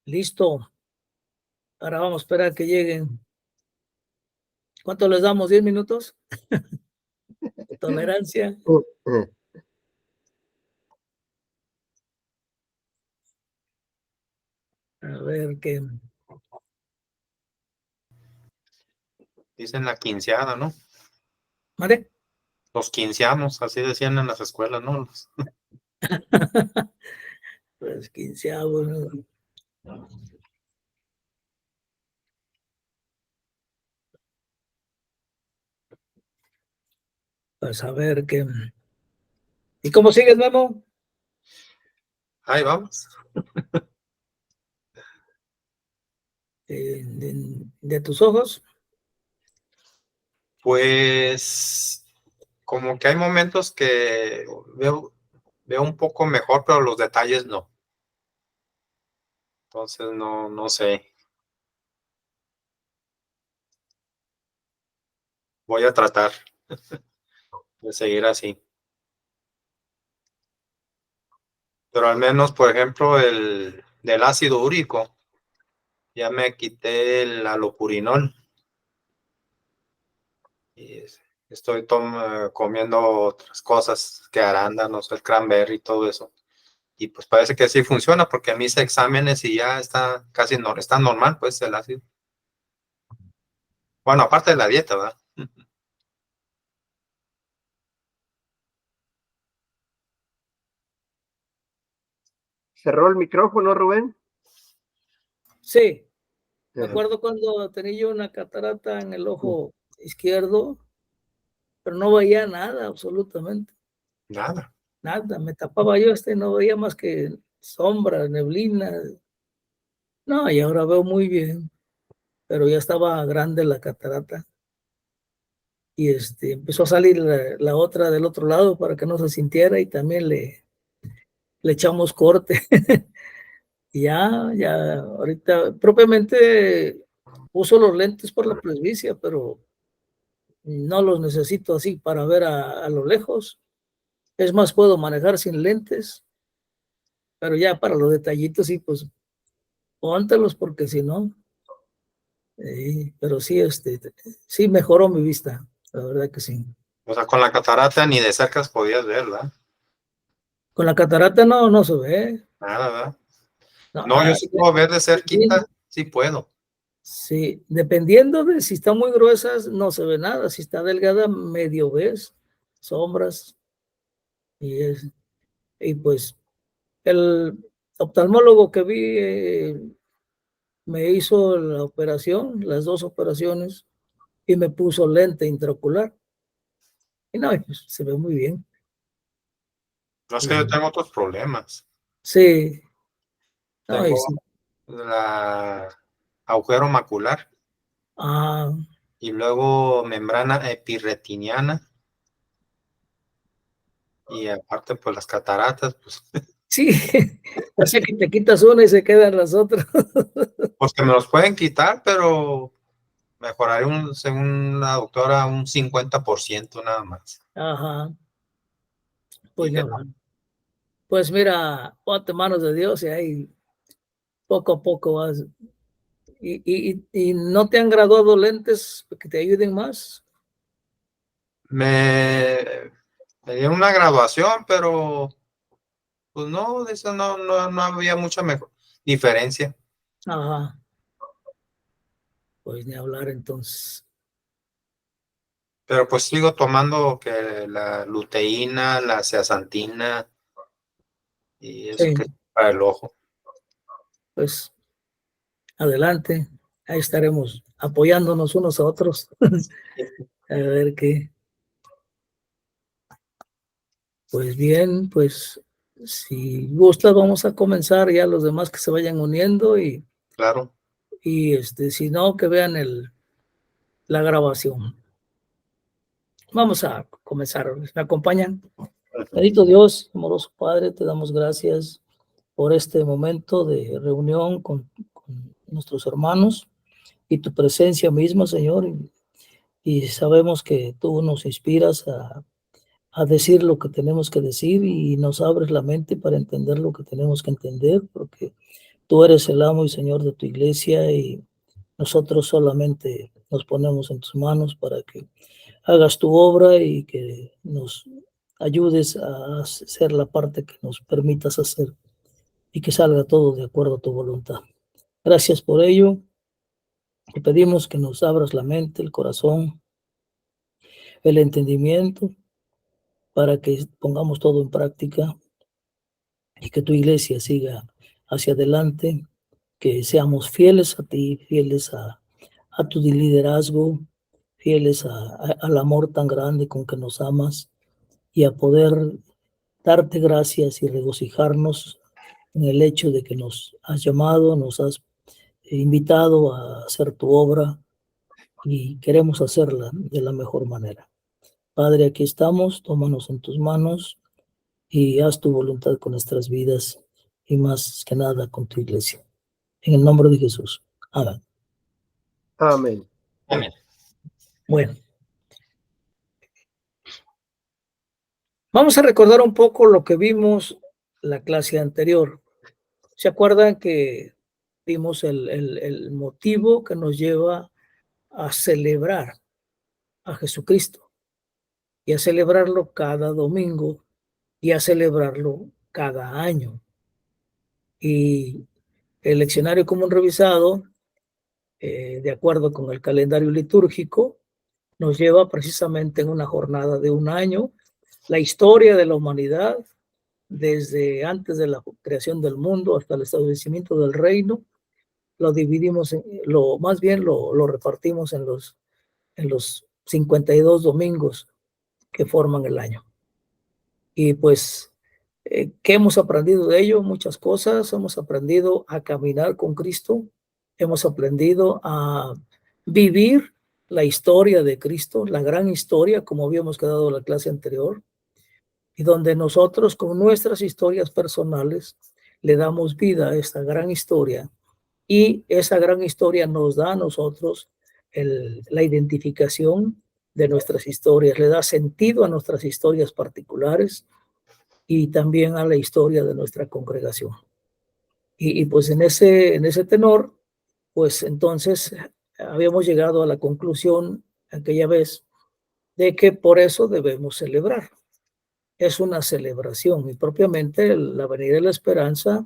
Listo. Ahora vamos a esperar que lleguen. ¿Cuánto les damos? ¿10 minutos? Tolerancia. A ver qué. Dicen la quinceada, ¿no? ¿Vale? Los quinceanos, así decían en las escuelas, ¿no? Pues 15avos, ¿no? Pues a ver qué. ¿Y cómo sigues, Memo? Ahí vamos. De tus ojos. Pues como que hay momentos que veo un poco mejor, pero los detalles no. Entonces no sé. Voy a tratar de seguir así. Pero al menos, por ejemplo, del ácido úrico, ya me quité el alopurinol. Y estoy comiendo otras cosas que arándanos, el cranberry y todo eso. Y pues parece que sí funciona porque me hice exámenes y ya está casi está normal, pues el ácido. Bueno, aparte de la dieta, ¿verdad? ¿Cerró el micrófono, Rubén? Sí. Me acuerdo cuando tenía yo una catarata en el ojo izquierdo, pero no veía nada, absolutamente. Nada. Nada, me tapaba yo y no veía más que sombra, neblina. No, y ahora veo muy bien, pero ya estaba grande la catarata. Y empezó a salir la otra del otro lado para que no se sintiera y también le echamos corte. Y ya, ahorita propiamente uso los lentes por la presbicia, pero no los necesito así para ver a lo lejos. Es más, puedo manejar sin lentes, pero ya para los detallitos sí, pues póntelos porque si no, pero sí, sí mejoró mi vista, la verdad que sí. O sea, con la catarata ni de cerca podías ver, ¿verdad? Con la catarata no se ve. Nada, ¿verdad? No, No, yo sí puedo ver de cerquita, sí puedo. Sí, dependiendo de si está muy gruesas, no se ve nada. Si está delgada, medio ves sombras. Y pues el oftalmólogo que vi me hizo la operación, las 2 operaciones, y me puso lente intraocular. Y no, pues, se ve muy bien. No es que yo tengo otros problemas. Sí. No, Tengo sí. la agujero macular. Ah. Y luego membrana epirretiniana. Y aparte, pues las cataratas, pues. Sí, o sea que te quitas una y se quedan las otras. Pues que me los pueden quitar, pero mejoraré según la doctora, un 50% nada más. Ajá. Pues, Dije, no. Pues mira, ponte manos de Dios y ahí poco a poco vas. ¿Y no te han graduado lentes que te ayuden más? me dieron una graduación, pero pues no, de eso no había mucha diferencia. Ajá. Pues ni hablar entonces. Pero pues sigo tomando que la luteína, la zeaxantina y eso Sí. que es para el ojo. Pues adelante, ahí estaremos apoyándonos unos a otros. A ver qué. Pues bien, pues si gustas vamos a comenzar ya los demás que se vayan uniendo y claro. Y si no, que vean la grabación. Vamos a comenzar. ¿Me acompañan? Bendito Dios, amoroso Padre, te damos gracias por este momento de reunión con nuestros hermanos. y tu presencia misma, Señor, y sabemos que tú nos inspiras a decir lo que tenemos que decir y nos abres la mente para entender lo que tenemos que entender, porque tú eres el amo y Señor de tu iglesia y nosotros solamente nos ponemos en tus manos para que hagas tu obra y que nos ayudes a hacer la parte que nos permitas hacer y que salga todo de acuerdo a tu voluntad. Gracias por ello. Te pedimos que nos abras la mente, el corazón, el entendimiento, para que pongamos todo en práctica y que tu iglesia siga hacia adelante, que seamos fieles a ti, fieles a tu liderazgo, fieles al amor tan grande con que nos amas y a poder darte gracias y regocijarnos en el hecho de que nos has llamado, nos has invitado a hacer tu obra y queremos hacerla de la mejor manera. Padre, aquí estamos, tómanos en tus manos y haz tu voluntad con nuestras vidas y más que nada con tu iglesia. En el nombre de Jesús. Amén. Amén. Amén. Bueno, vamos a recordar un poco lo que vimos la clase anterior. ¿Se acuerdan que vimos el motivo que nos lleva a celebrar a Jesucristo y a celebrarlo cada domingo y a celebrarlo cada año? Y el leccionario común revisado, de acuerdo con el calendario litúrgico, nos lleva precisamente en una jornada de un año la historia de la humanidad desde antes de la creación del mundo hasta el establecimiento del reino. Lo dividimos, más bien lo repartimos en los 52 domingos que forman el año. Y pues, ¿qué hemos aprendido de ello? Muchas cosas. Hemos aprendido a caminar con Cristo, hemos aprendido a vivir la historia de Cristo, la gran historia, como habíamos quedado en la clase anterior, y donde nosotros con nuestras historias personales le damos vida a esta gran historia, y esa gran historia nos da a nosotros la identificación de nuestras historias, le da sentido a nuestras historias particulares y también a la historia de nuestra congregación. Y pues en ese tenor, pues entonces habíamos llegado a la conclusión aquella vez de que por eso debemos celebrar. Es una celebración y propiamente la venida de la esperanza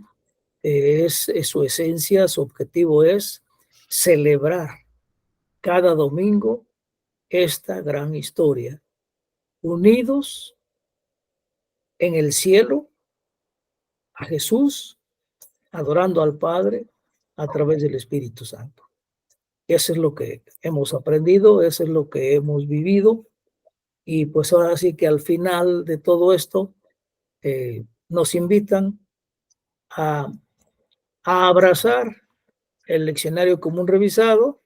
es su esencia, su objetivo es celebrar cada domingo esta gran historia, unidos en el cielo a Jesús, adorando al Padre a través del Espíritu Santo. Eso es lo que hemos aprendido, eso es lo que hemos vivido, y pues ahora sí que al final de todo esto nos invitan a abrazar el leccionario común revisado,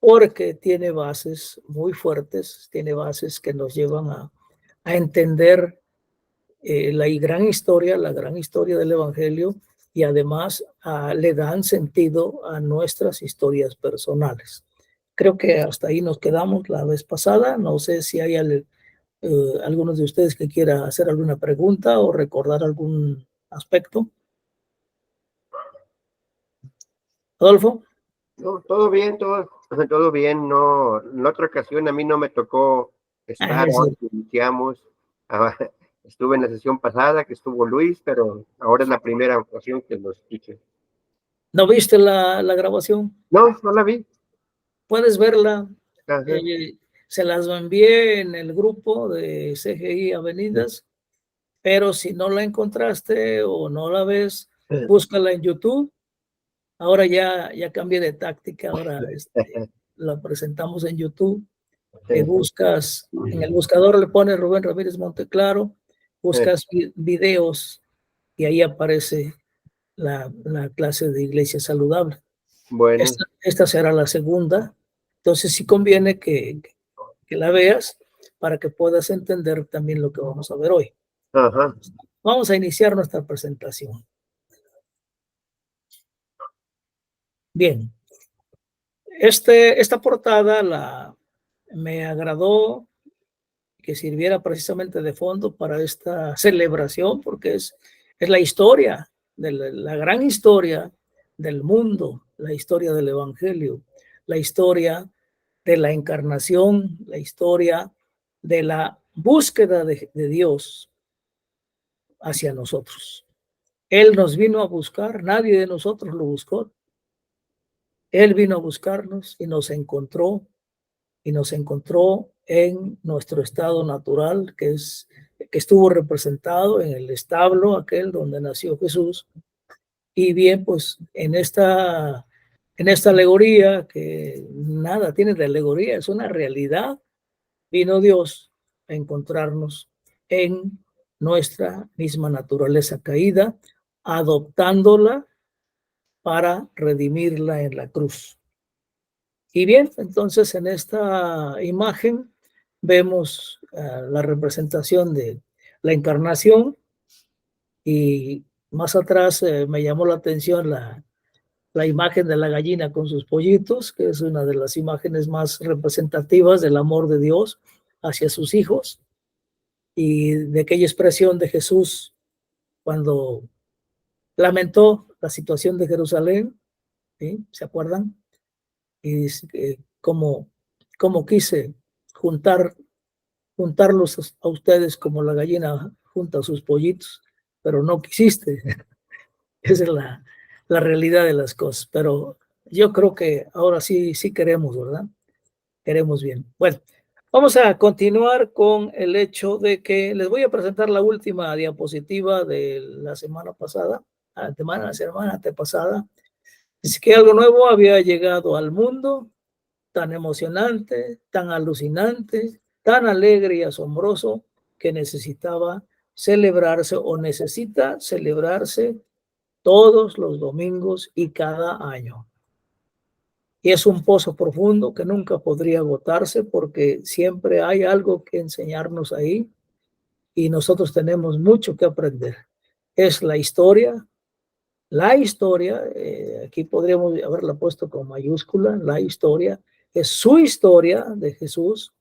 porque tiene bases muy fuertes, tiene bases que nos llevan a entender la gran historia del Evangelio, y además le dan sentido a nuestras historias personales. Creo que hasta ahí nos quedamos la vez pasada. No sé si hay algunos de ustedes que quiera hacer alguna pregunta o recordar algún aspecto. Adolfo. No, todo bien, todo bien. No, en otra ocasión a mí no me tocó estar, ahora Sí. que iniciamos. Ah, estuve en la sesión pasada que estuvo Luis, pero ahora es la primera ocasión que lo escuché. ¿No viste la grabación? No, no la vi. Puedes verla. Ajá. Se las envié en el grupo de CGI Avenidas, pero si no la encontraste o no la ves, búscala en YouTube. Ahora ya cambié de táctica, ahora la presentamos en YouTube. Buscas, en el buscador le pones Rubén Ramírez Monteclaro, buscas videos y ahí aparece la clase de Iglesia Saludable. Bueno, Esta será la segunda, entonces sí conviene que la veas para que puedas entender también lo que vamos a ver hoy. ajá. Vamos a iniciar nuestra presentación. Bien, esta portada me agradó que sirviera precisamente de fondo para esta celebración, porque es la historia, la gran historia del mundo, la historia del Evangelio, la historia de la encarnación, la historia de la búsqueda de Dios hacia nosotros. Él nos vino a buscar, nadie de nosotros lo buscó. Él vino a buscarnos y nos encontró en nuestro estado natural, que estuvo representado en el establo aquel donde nació Jesús. Y bien, pues en esta alegoría, que nada tiene de alegoría, es una realidad, vino Dios a encontrarnos en nuestra misma naturaleza caída, adoptándola para redimirla en la cruz. Y bien, entonces en esta imagen vemos la representación de la encarnación, y más atrás me llamó la atención la imagen de la gallina con sus pollitos, que es una de las imágenes más representativas del amor de Dios hacia sus hijos y de aquella expresión de Jesús cuando lamentó la situación de Jerusalén, ¿sí? ¿Se acuerdan? Y dice que como quise juntarlos a ustedes como la gallina junta a sus pollitos, pero no quisiste. Esa es la realidad de las cosas, pero yo creo que ahora sí queremos, ¿verdad? Queremos bien. Bueno, vamos a continuar con el hecho de que les voy a presentar la última diapositiva de la semana pasada, la semana antepasada. Es que algo nuevo había llegado al mundo, tan emocionante, tan alucinante, tan alegre y asombroso, que necesitaba celebrarse o necesita celebrarse todos los domingos y cada año. Y es un pozo profundo que nunca podría agotarse, porque siempre hay algo que enseñarnos ahí y nosotros tenemos mucho que aprender. Es la historia, aquí podríamos haberla puesto con mayúscula, la historia, es su historia de Jesús,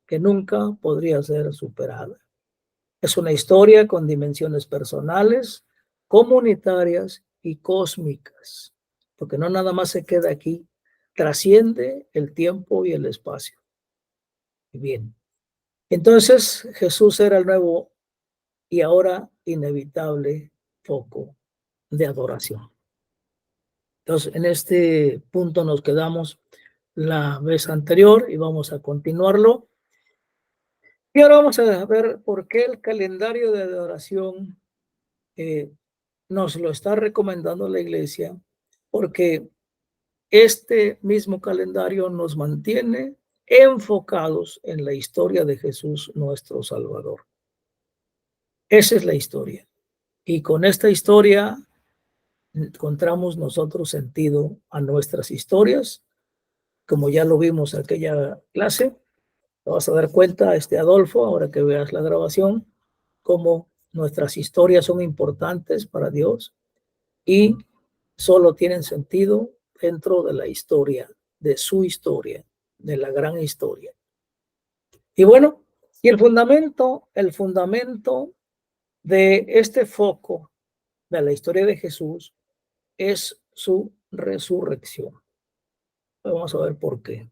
que nunca podría ser superada. Es una historia con dimensiones personales, comunitarias y cósmicas, porque no nada más se queda aquí, trasciende el tiempo y el espacio. Bien, entonces Jesús era el nuevo y ahora inevitable foco de adoración. Entonces, en este punto nos quedamos la vez anterior y vamos a continuarlo. Y ahora vamos a ver por qué el calendario de adoración nos lo está recomendando la iglesia, porque este mismo calendario nos mantiene enfocados en la historia de Jesús, nuestro Salvador. Esa es la historia. Y con esta historia encontramos nosotros sentido a nuestras historias, como ya lo vimos en aquella clase. Te vas a dar cuenta, Adolfo, ahora que veas la grabación, cómo nuestras historias son importantes para Dios y solo tienen sentido dentro de la historia, de su historia, de la gran historia. Y bueno, y el fundamento de este foco de la historia de Jesús es su resurrección. Vamos a ver por qué.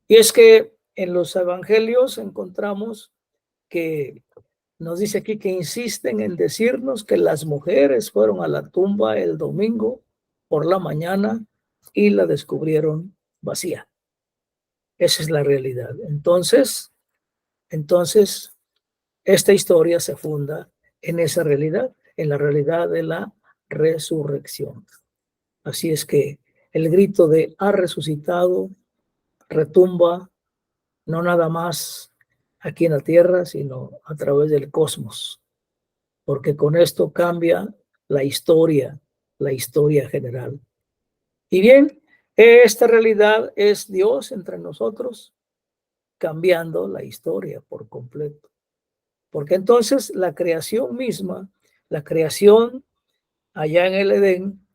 Y es que en los evangelios encontramos que nos dice aquí que insisten en decirnos que las mujeres fueron a la tumba el domingo por la mañana y la descubrieron vacía. Esa es la realidad. Entonces, esta historia se funda en esa realidad, en la realidad de la resurrección. Así es que el grito de "ha resucitado" retumba no nada más aquí en la tierra, sino a través del cosmos, porque con esto cambia la historia general. Y bien, esta realidad es Dios entre nosotros, cambiando la historia por completo. Porque entonces la creación misma, la creación allá en el Edén,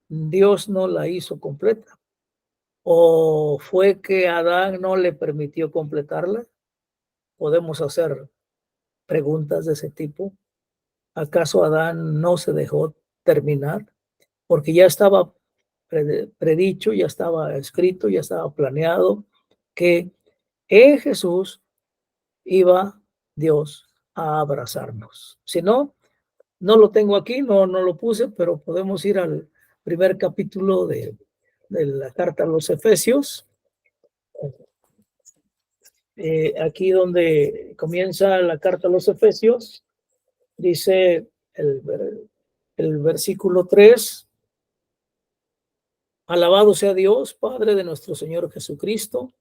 Dios no la hizo completa. ¿O fue que Adán no le permitió completarla? Podemos hacer preguntas de ese tipo. ¿Acaso Adán no se dejó terminar? Porque ya estaba predicho, ya estaba escrito, ya estaba planeado que en Jesús iba Dios a abrazarnos. Si no, no lo tengo aquí, no lo puse, pero podemos ir al primer capítulo de la carta a los Efesios. Aquí donde comienza la carta a los Efesios, dice el versículo 3: alabado sea Dios, Padre de nuestro Señor Jesucristo,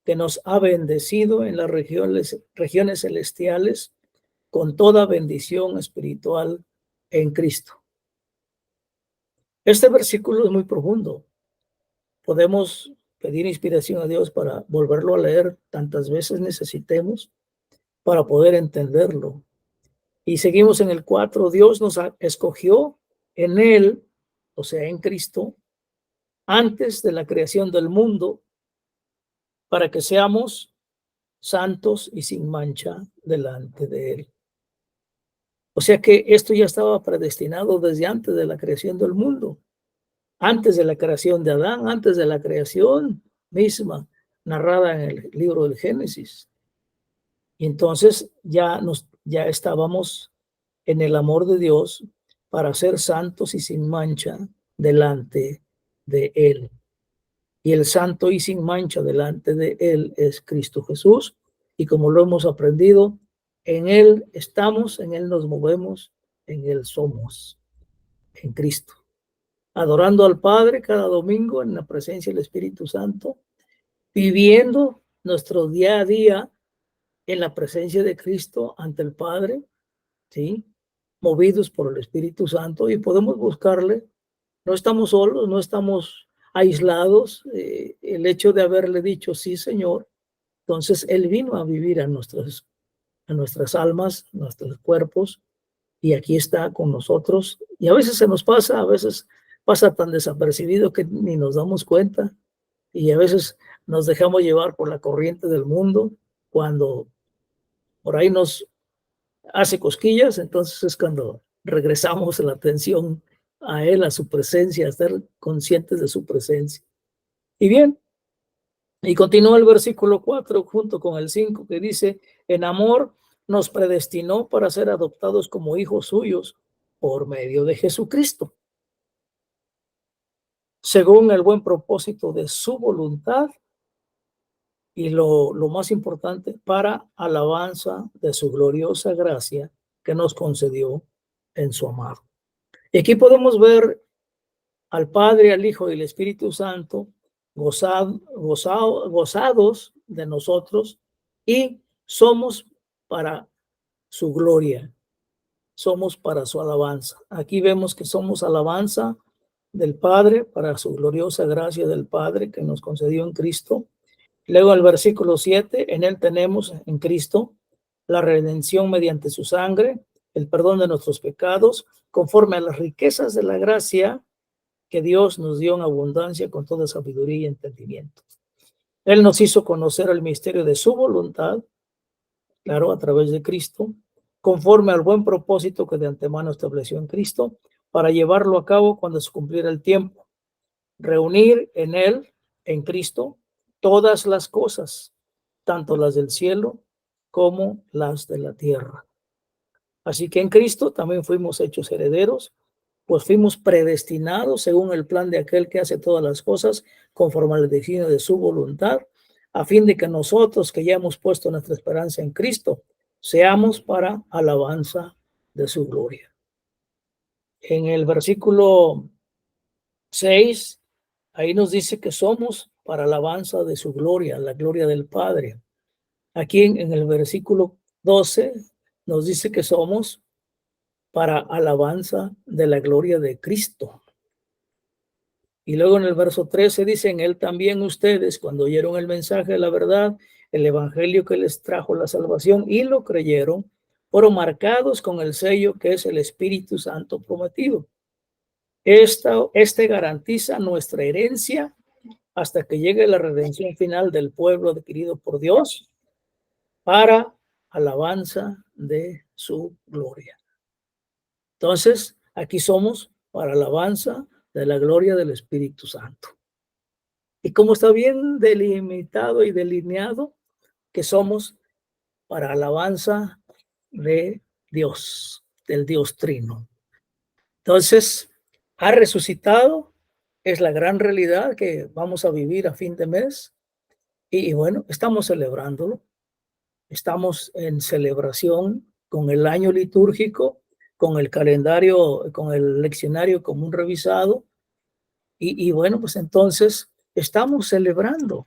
que nos ha bendecido en las regiones celestiales con toda bendición espiritual en Cristo. Este versículo es muy profundo. Podemos pedir inspiración a Dios para volverlo a leer tantas veces necesitemos para poder entenderlo. Y seguimos en el 4. Dios nos escogió en Él, o sea, en Cristo, antes de la creación del mundo, para que seamos santos y sin mancha delante de Él. O sea que esto ya estaba predestinado desde antes de la creación del mundo, antes de la creación de Adán, antes de la creación misma, narrada en el libro del Génesis. Y entonces ya estábamos en el amor de Dios para ser santos y sin mancha delante de Él. Y el santo y sin mancha delante de Él es Cristo Jesús. Y como lo hemos aprendido, en Él estamos, en Él nos movemos, en Él somos, en Cristo. Adorando al Padre cada domingo en la presencia del Espíritu Santo, viviendo nuestro día a día en la presencia de Cristo ante el Padre, ¿sí? Movidos por el Espíritu Santo, y podemos buscarle. No estamos solos, no estamos aislados. El hecho de haberle dicho sí, Señor, entonces Él vino a vivir a nuestras almas, a nuestros cuerpos, y aquí está con nosotros. Y a veces se nos pasa, a veces pasa tan desapercibido que ni nos damos cuenta, y a veces nos dejamos llevar por la corriente del mundo. Cuando por ahí nos hace cosquillas, entonces es cuando regresamos la atención a Él, a su presencia, a estar conscientes de su presencia. Y bien, y continúa el versículo 4 junto con el 5, que dice: en amor nos predestinó para ser adoptados como hijos suyos por medio de Jesucristo, según el buen propósito de su voluntad, y lo más importante, para alabanza de su gloriosa gracia que nos concedió en su amado. Y aquí podemos ver al Padre, al Hijo y al Espíritu Santo gozados de nosotros, y somos para su gloria, somos para su alabanza. Aquí vemos que somos alabanza del Padre para su gloriosa gracia del Padre que nos concedió en Cristo. Luego el versículo 7, en Él tenemos, en Cristo, la redención mediante su sangre, el perdón de nuestros pecados, conforme a las riquezas de la gracia que Dios nos dio en abundancia con toda sabiduría y entendimiento. Él nos hizo conocer el misterio de su voluntad, claro, a través de Cristo, conforme al buen propósito que de antemano estableció en Cristo, para llevarlo a cabo cuando se cumpliera el tiempo. Reunir en Él, en Cristo, todas las cosas, tanto las del cielo como las de la tierra. Así que en Cristo también fuimos hechos herederos, pues fuimos predestinados según el plan de aquel que hace todas las cosas conforme al designio de su voluntad, a fin de que nosotros, que ya hemos puesto nuestra esperanza en Cristo, seamos para alabanza de su gloria. En el versículo 6, ahí nos dice que somos para alabanza de su gloria, la gloria del Padre. Aquí en el versículo 12 nos dice que somos para alabanza de la gloria de Cristo. Y luego en el verso 13 dice: en Él también ustedes, cuando oyeron el mensaje de la verdad, el evangelio que les trajo la salvación, y lo creyeron, fueron marcados con el sello que es el Espíritu Santo prometido. Este garantiza nuestra herencia hasta que llegue la redención final del pueblo adquirido por Dios para alabanza de su gloria. Entonces, aquí somos para alabanza de la gloria del Espíritu Santo. Y como está bien delimitado y delineado, que somos para alabanza de Dios, del Dios Trino. Entonces, ha resucitado, es la gran realidad que vamos a vivir a fin de mes. Y bueno, estamos celebrándolo. Estamos en celebración con el año litúrgico, con el calendario, con el leccionario común revisado. Y bueno, pues entonces estamos celebrando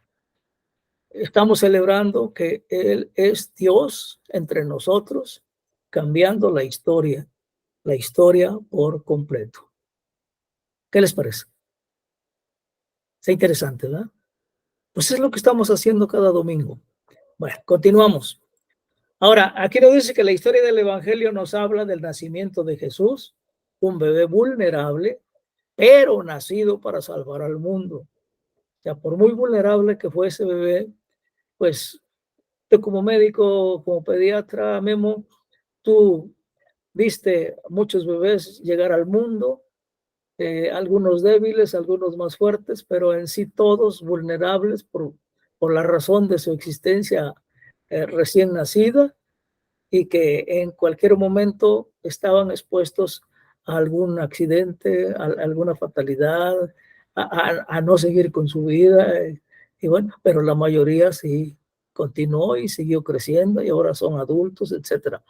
que Él es Dios entre nosotros, cambiando la historia por completo. ¿Qué les parece? Está interesante, ¿verdad? Pues es lo que estamos haciendo cada domingo. Bueno, continuamos. Ahora, aquí nos dice que la historia del Evangelio nos habla del nacimiento de Jesús, un bebé vulnerable, pero nacido para salvar al mundo. O sea, por muy vulnerable que fue ese bebé, pues tú como médico, como pediatra, Memo, tú viste muchos bebés llegar al mundo, algunos débiles, algunos más fuertes, pero en sí todos vulnerables por la razón de su existencia recién nacida, y que en cualquier momento estaban expuestos a algún accidente, a alguna fatalidad, a no seguir con su vida. Y bueno, pero la mayoría sí continuó y siguió creciendo y ahora son adultos, etcétera.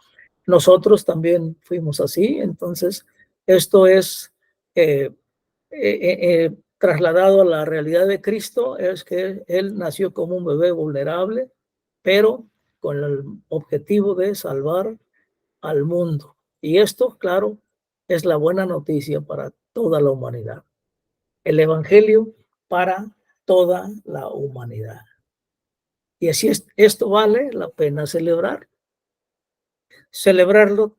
Nosotros también fuimos así, entonces esto es trasladado a la realidad de Cristo, es que Él nació como un bebé vulnerable, pero con el objetivo de salvar al mundo. Y esto, claro, es la buena noticia para toda la humanidad. El Evangelio para toda la humanidad. Y así es, esto vale la pena celebrarlo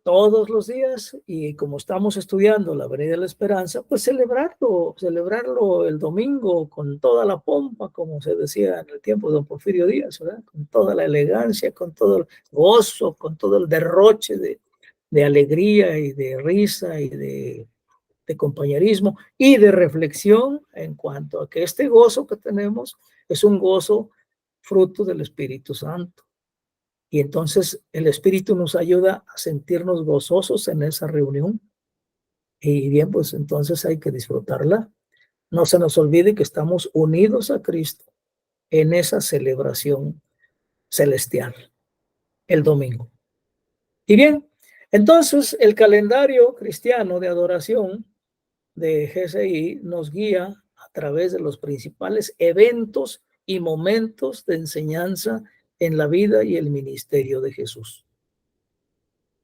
todos los días, y como estamos estudiando la Avenida de la Esperanza, pues celebrarlo el domingo con toda la pompa, como se decía en el tiempo de don Porfirio Díaz, ¿verdad? Con toda la elegancia, con todo el gozo, con todo el derroche de alegría y de risa y de compañerismo y de reflexión en cuanto a que este gozo que tenemos es un gozo fruto del Espíritu Santo. Y entonces el Espíritu nos ayuda a sentirnos gozosos en esa reunión. Y bien, pues entonces hay que disfrutarla. No se nos olvide que estamos unidos a Cristo en esa celebración celestial el domingo. Y bien, entonces el calendario cristiano de adoración de GCI nos guía a través de los principales eventos y momentos de enseñanza en la vida y el ministerio de Jesús.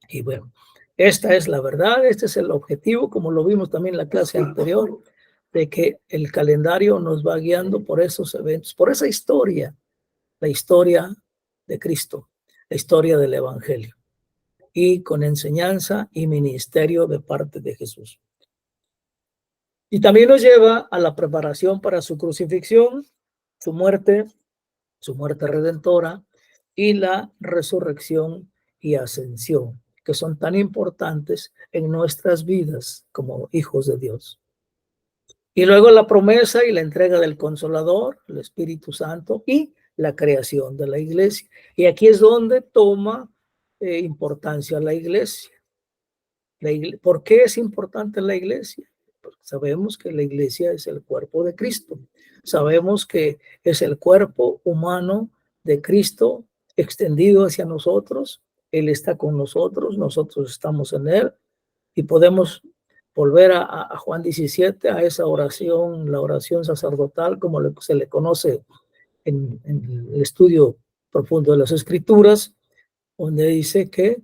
Y bueno, esta es la verdad, este es el objetivo, como lo vimos también en la clase anterior, de que el calendario nos va guiando por esos eventos, por esa historia, la historia de Cristo, la historia del Evangelio, y con enseñanza y ministerio de parte de Jesús. Y también nos lleva a la preparación para su crucifixión, su muerte redentora, y la resurrección y ascensión, que son tan importantes en nuestras vidas como hijos de Dios. Y luego la promesa y la entrega del Consolador, el Espíritu Santo, y la creación de la iglesia. Y aquí es donde toma importancia la iglesia. ¿Por qué es importante la iglesia? Porque sabemos que la iglesia es el cuerpo de Cristo. Sabemos que es el cuerpo humano de Cristo extendido hacia nosotros. Él está con nosotros, nosotros estamos en Él, y podemos volver a Juan 17, a esa oración, la oración sacerdotal, como se le conoce en el estudio profundo de las Escrituras, donde dice que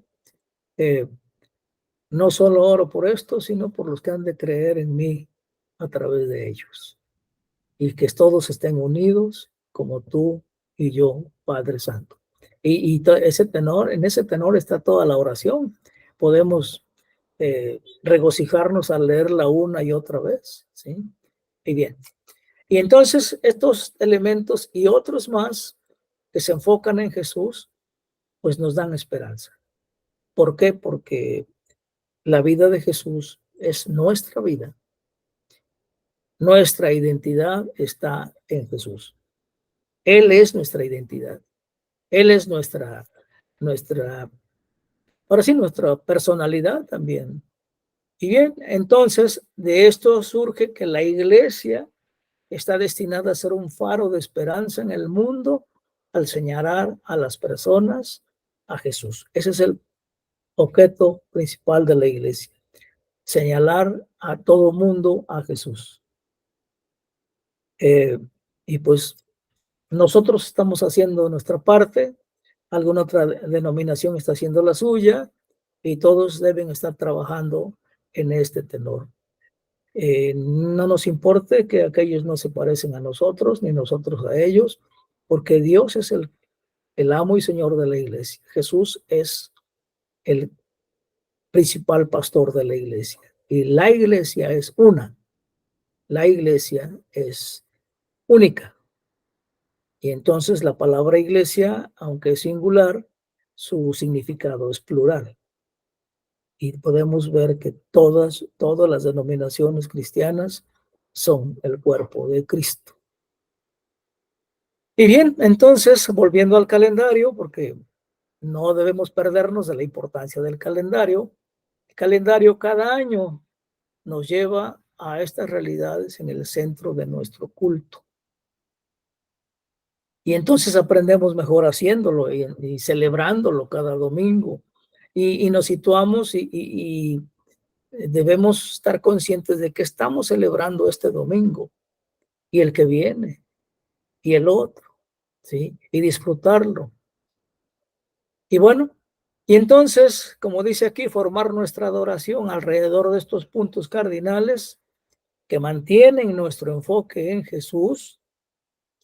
no solo oro por esto, sino por los que han de creer en mí a través de ellos. Y que todos estén unidos como tú y yo, Padre Santo. Y en ese tenor está toda la oración. Podemos regocijarnos al leerla una y otra vez, ¿sí? Y bien, Y entonces estos elementos y otros más que se enfocan en Jesús, pues nos dan esperanza. ¿Por qué? Porque la vida de Jesús es nuestra vida. Nuestra identidad está en Jesús. Él es nuestra identidad. Él es ahora sí, nuestra personalidad también. Y bien, entonces de esto surge que la iglesia está destinada a ser un faro de esperanza en el mundo al señalar a las personas a Jesús. Ese es el objeto principal de la iglesia, señalar a todo mundo a Jesús. Y pues nosotros estamos haciendo nuestra parte, alguna otra denominación está haciendo la suya, y todos deben estar trabajando en este tenor. No nos importe que aquellos no se parecen a nosotros, ni nosotros a ellos, porque Dios es el amo y señor de la iglesia. Jesús es el principal pastor de la iglesia. Y la iglesia es una. La iglesia es única. Y entonces la palabra iglesia, aunque es singular, su significado es plural. Y podemos ver que todas las denominaciones cristianas son el cuerpo de Cristo. Y bien, entonces, volviendo al calendario, porque no debemos perdernos de la importancia del calendario. El calendario cada año nos lleva a estas realidades en el centro de nuestro culto. Y entonces aprendemos mejor haciéndolo y celebrándolo cada domingo. Y nos situamos y debemos estar conscientes de que estamos celebrando este domingo y el que viene y el otro, ¿sí? Y disfrutarlo. Y bueno, y entonces, como dice aquí, formar nuestra adoración alrededor de estos puntos cardinales que mantienen nuestro enfoque en Jesús,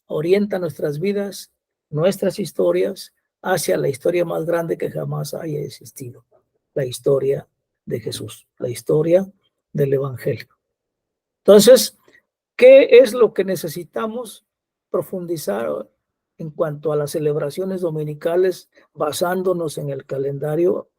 orienta nuestras vidas, nuestras historias, hacia la historia más grande que jamás haya existido, la historia de Jesús, la historia del Evangelio. Entonces, ¿qué es lo que necesitamos profundizar en cuanto a las celebraciones dominicales basándonos en el calendario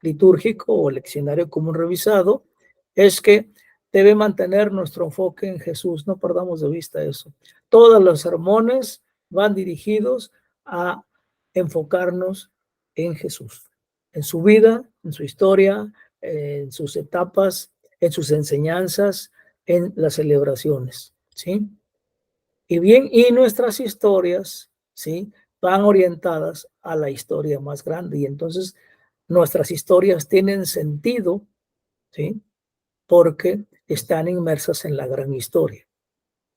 litúrgico o leccionario común revisado? Es que debe mantener nuestro enfoque en Jesús, no perdamos de vista eso. Todos los sermones van dirigidos a enfocarnos en Jesús, en su vida, en su historia, en sus etapas, en sus enseñanzas, en las celebraciones, ¿sí? Y bien, y nuestras historias, ¿sí? Van orientadas a la historia más grande, y entonces nuestras historias tienen sentido, ¿sí? Porque están inmersas en la gran historia,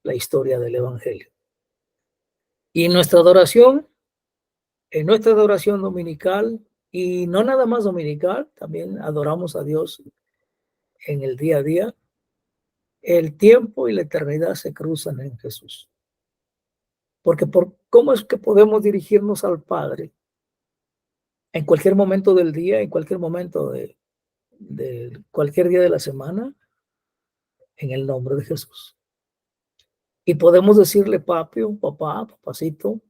la historia del Evangelio. Y en nuestra adoración dominical, y no nada más dominical, también adoramos a Dios en el día a día. El tiempo y la eternidad se cruzan en Jesús. Porque ¿cómo es que podemos dirigirnos al Padre en cualquier momento del día, en cualquier momento de cualquier día de la semana? En el nombre de Jesús. Y podemos decirle papi, papá, papacito,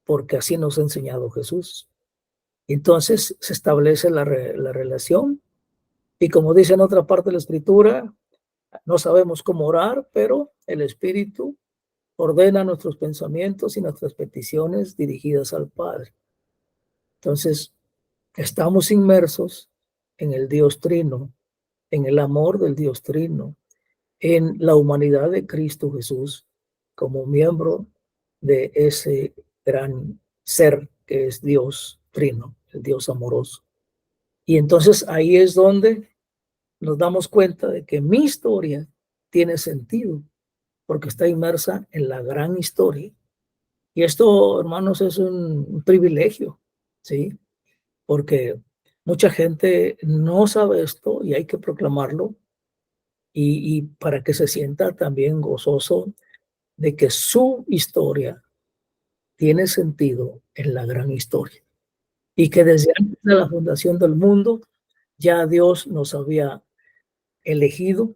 porque así nos ha enseñado Jesús. Entonces se establece la relación, y como dice en otra parte de la Escritura, no sabemos cómo orar, pero el Espíritu ordena nuestros pensamientos y nuestras peticiones dirigidas al Padre. Entonces, estamos inmersos en el Dios Trino, en el amor del Dios Trino, en la humanidad de Cristo Jesús, como miembro de ese gran ser que es Dios Trino, el Dios amoroso. Y entonces ahí es donde nos damos cuenta de que mi historia tiene sentido, porque está inmersa en la gran historia. Y esto, hermanos, es un privilegio, ¿sí? Porque mucha gente no sabe esto y hay que proclamarlo, y para que se sienta también gozoso de que su historia tiene sentido en la gran historia, y que desde antes de la fundación del mundo ya Dios nos había elegido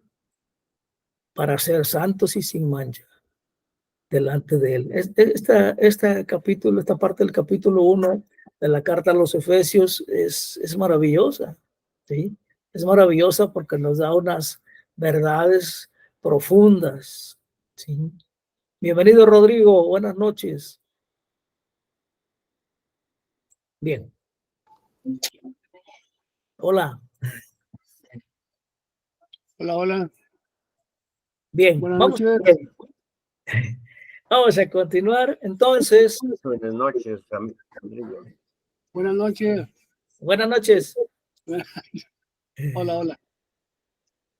para ser santos y sin mancha, delante de él. Esta capítulo, esta parte del capítulo 1 de la carta a los Efesios es maravillosa, ¿sí? Es maravillosa porque nos da unas verdades profundas, ¿sí? Bienvenido, Rodrigo, buenas noches. Bien. Hola. Hola, hola. Bien, Buenas vamos, noches. vamos a continuar. Entonces, Buenas noches, Rodrigo. Buenas noches. buenas noches. Hola, hola.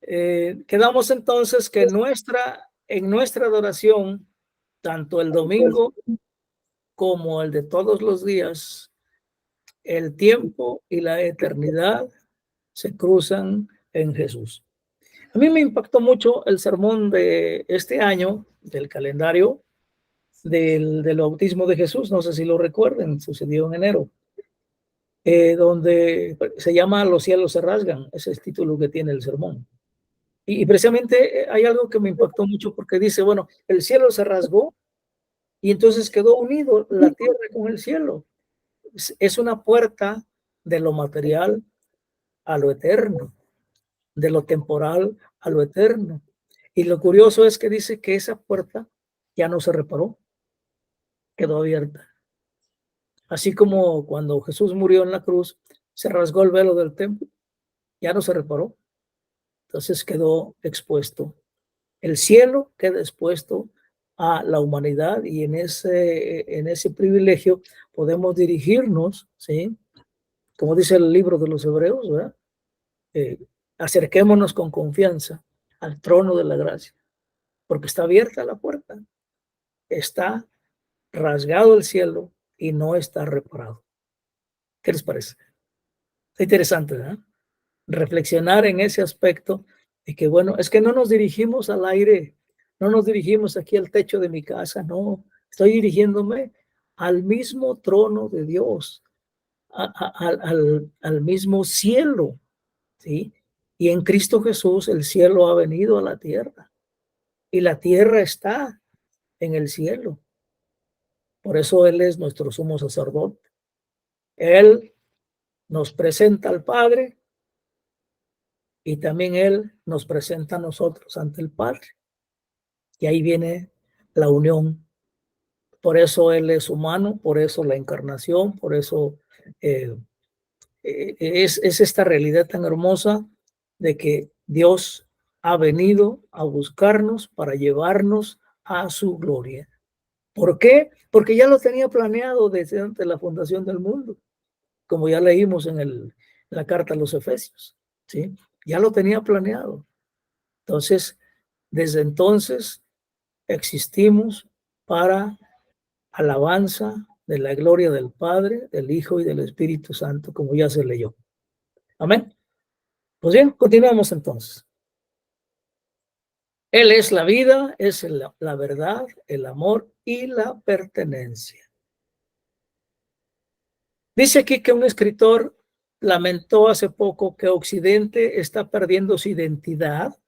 Quedamos entonces que en nuestra adoración, tanto el domingo como el de todos los días, el tiempo y la eternidad se cruzan en Jesús. A mí me impactó mucho el sermón de este año, del calendario del bautismo de Jesús. No sé si lo recuerden, sucedió en enero, donde se llama Los cielos se rasgan. Ese es el título que tiene el sermón. Y precisamente hay algo que me impactó mucho porque dice, bueno, el cielo se rasgó y entonces quedó unido la tierra con el cielo. Es una puerta de lo material a lo eterno, de lo temporal a lo eterno. Y lo curioso es que dice que esa puerta ya no se reparó, quedó abierta. Así como cuando Jesús murió en la cruz, se rasgó el velo del templo, ya no se reparó. Entonces quedó expuesto. El cielo queda expuesto a la humanidad y en ese privilegio podemos dirigirnos, ¿sí? Como dice el libro de los Hebreos, ¿verdad? Acerquémonos con confianza al trono de la gracia, porque está abierta la puerta, está rasgado el cielo y no está reparado. ¿Qué les parece? Es interesante, ¿verdad? Reflexionar en ese aspecto de que, bueno, es que no nos dirigimos al aire, no nos dirigimos aquí al techo de mi casa, no, estoy dirigiéndome al mismo trono de Dios, al mismo cielo, ¿sí? Y en Cristo Jesús el cielo ha venido a la tierra y la tierra está en el cielo. Por eso Él es nuestro sumo sacerdote. Él nos presenta al Padre y también Él nos presenta a nosotros ante el Padre. Y ahí viene la unión. Por eso Él es humano, por eso la encarnación, por eso es esta realidad tan hermosa de que Dios ha venido a buscarnos para llevarnos a su gloria. ¿Por qué? Porque ya lo tenía planeado desde antes de la fundación del mundo, como ya leímos en la carta a los Efesios, ¿sí? Ya lo tenía planeado. Entonces, desde entonces existimos para alabanza de la gloria del Padre, del Hijo y del Espíritu Santo, como ya se leyó. Amén. Pues bien, continuamos entonces. Él es la vida, es la verdad, el amor y la pertenencia. Dice aquí que un escritor lamentó hace poco que Occidente está perdiendo su identidad,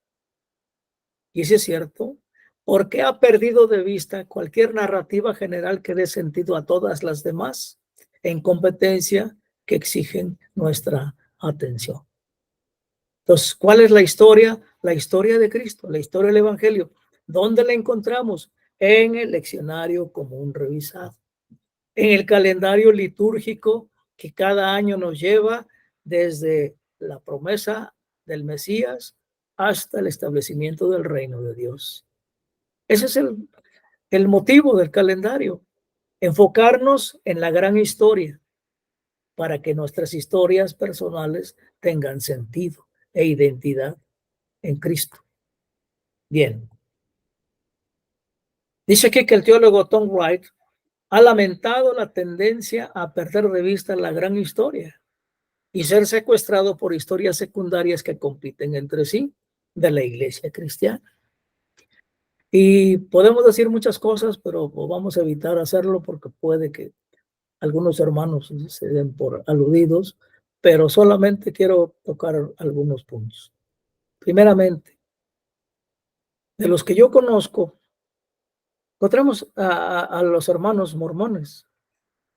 y eso es cierto, porque ha perdido de vista cualquier narrativa general que dé sentido a todas las demás en competencia que exigen nuestra atención. Entonces, ¿cuál es la historia? La historia de Cristo, la historia del Evangelio. ¿Dónde la encontramos? En el leccionario común revisado, en el calendario litúrgico que cada año nos lleva desde la promesa del Mesías hasta el establecimiento del reino de Dios. Ese es el motivo del calendario, enfocarnos en la gran historia para que nuestras historias personales tengan sentido e identidad en Cristo. Bien. Dice aquí que el teólogo Tom Wright ha lamentado la tendencia a perder de vista la gran historia y ser secuestrado por historias secundarias que compiten entre sí de la iglesia cristiana. Y podemos decir muchas cosas, pero vamos a evitar hacerlo porque puede que algunos hermanos se den por aludidos, pero solamente quiero tocar algunos puntos. Primeramente, de los que yo conozco, Encontramos a los hermanos mormones,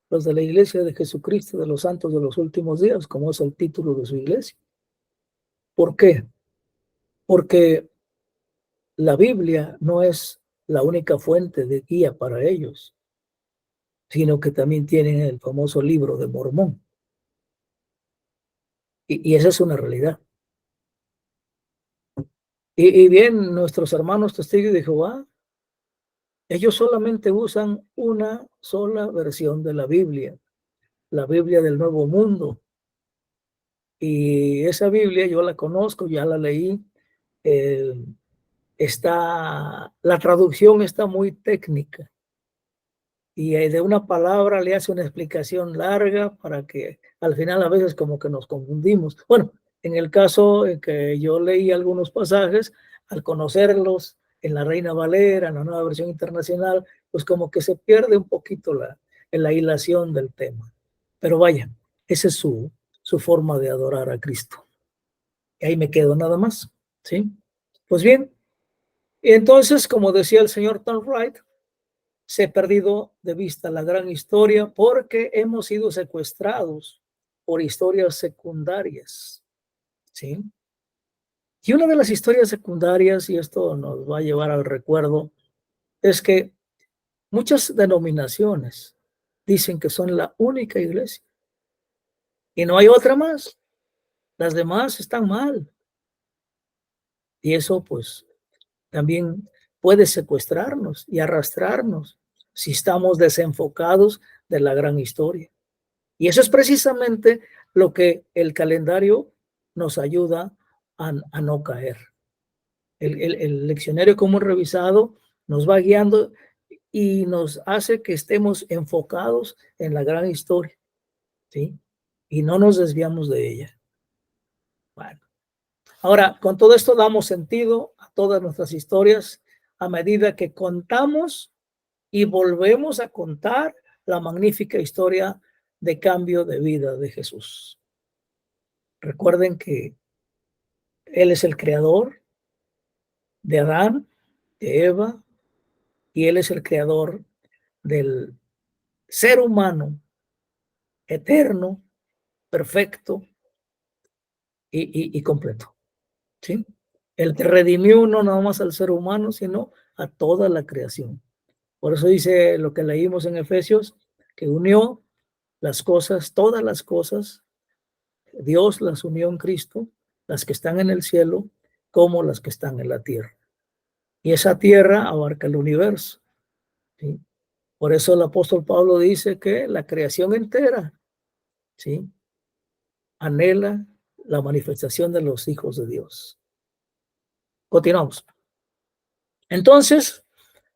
los de la Iglesia de Jesucristo de los Santos de los Últimos Días, como es el título de su iglesia. ¿Por qué? Porque la Biblia no es la única fuente de guía para ellos, sino que también tienen el famoso libro de Mormón. Y esa es una realidad. Y bien, nuestros hermanos testigos de Jehová, ellos solamente usan una sola versión de la Biblia del Nuevo Mundo. Y esa Biblia yo la conozco, ya la leí. La traducción está muy técnica. Y de una palabra le hace una explicación larga para que al final a veces como que nos confundimos. Bueno, en el caso en que yo leí algunos pasajes, al conocerlos en la Reina Valera, en la Nueva Versión Internacional, pues como que se pierde un poquito la hilación del tema. Pero vaya, esa es su forma de adorar a Cristo. Y ahí me quedo nada más, ¿sí? Pues bien, entonces, como decía el señor Tom Wright, se ha perdido de vista la gran historia porque hemos sido secuestrados por historias secundarias, ¿sí? Y una de las historias secundarias, y esto nos va a llevar al recuerdo, es que muchas denominaciones dicen que son la única iglesia y no hay otra más. Las demás están mal. Y eso pues también puede secuestrarnos y arrastrarnos si estamos desenfocados de la gran historia. Y eso es precisamente lo que el calendario nos ayuda a no caer. El leccionario común revisado nos va guiando y nos hace que estemos enfocados en la gran historia, ¿sí? Y no nos desviamos de ella. Bueno, ahora, con todo esto damos sentido a todas nuestras historias a medida que contamos y volvemos a contar la magnífica historia de cambio de vida de Jesús. Recuerden que Él es el creador de Adán, de Eva, y Él es el creador del ser humano eterno, perfecto y completo, ¿sí? El que redimió no nada más al ser humano, sino a toda la creación. Por eso dice lo que leímos en Efesios, que unió las cosas, todas las cosas, Dios las unió en Cristo, las que están en el cielo como las que están en la tierra. Y esa tierra abarca el universo, ¿sí? Por eso el apóstol Pablo dice que la creación entera, ¿sí?, anhela la manifestación de los hijos de Dios. Continuamos. Entonces,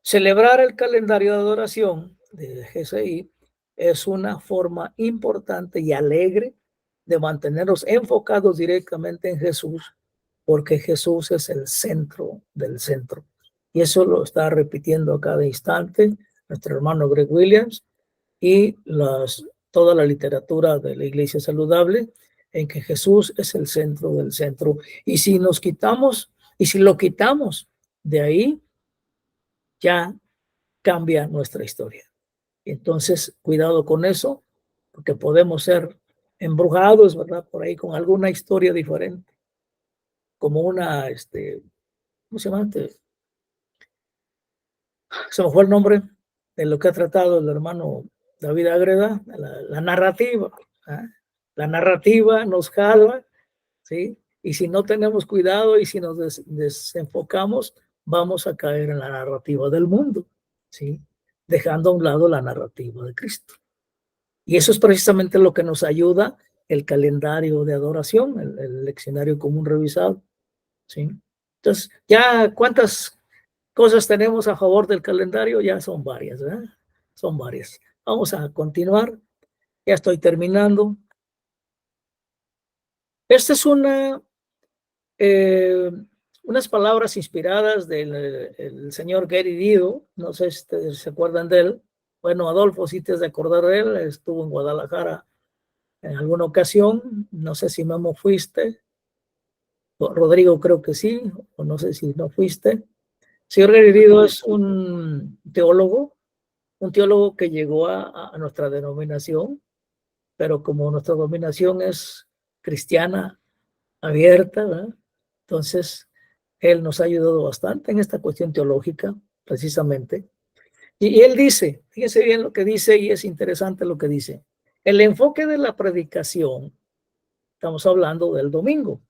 celebrar el calendario de adoración de GCI es una forma importante y alegre de mantenernos enfocados directamente en Jesús, porque Jesús es el centro del centro. Y eso lo está repitiendo a cada instante nuestro hermano Greg Williams y toda la literatura de la Iglesia Saludable, en que Jesús es el centro del centro. Y si lo quitamos de ahí, ya cambia nuestra historia. Entonces, cuidado con eso, porque podemos ser embrujados, ¿verdad?, por ahí con alguna historia diferente, como una, ¿cómo se llama? Se me fue el nombre de lo que ha tratado el hermano David Agreda, la narrativa. ¿eh? La narrativa nos jala, ¿sí? Y si no tenemos cuidado y si nos desenfocamos, vamos a caer en la narrativa del mundo, ¿sí?, dejando a un lado la narrativa de Cristo. Y eso es precisamente lo que nos ayuda el calendario de adoración, el leccionario común revisado, ¿sí? Entonces, ya cuántas cosas tenemos a favor del calendario, ya son varias, ¿verdad? Son varias. Vamos a continuar. Ya estoy terminando. Esta es unas palabras inspiradas del señor Gary Dido. No sé si se acuerdan de él. Bueno, Adolfo, si te has de acordar de él, estuvo en Guadalajara en alguna ocasión. No sé si Memo fuiste. Rodrigo creo que sí, o no sé si no fuiste. Señor Garrido es un teólogo que llegó a nuestra denominación, pero como nuestra denominación es cristiana, abierta, ¿verdad? Entonces, él nos ha ayudado bastante en esta cuestión teológica, precisamente. Y él dice, fíjense bien lo que dice, y es interesante lo que dice. El enfoque de la predicación, estamos hablando del domingo.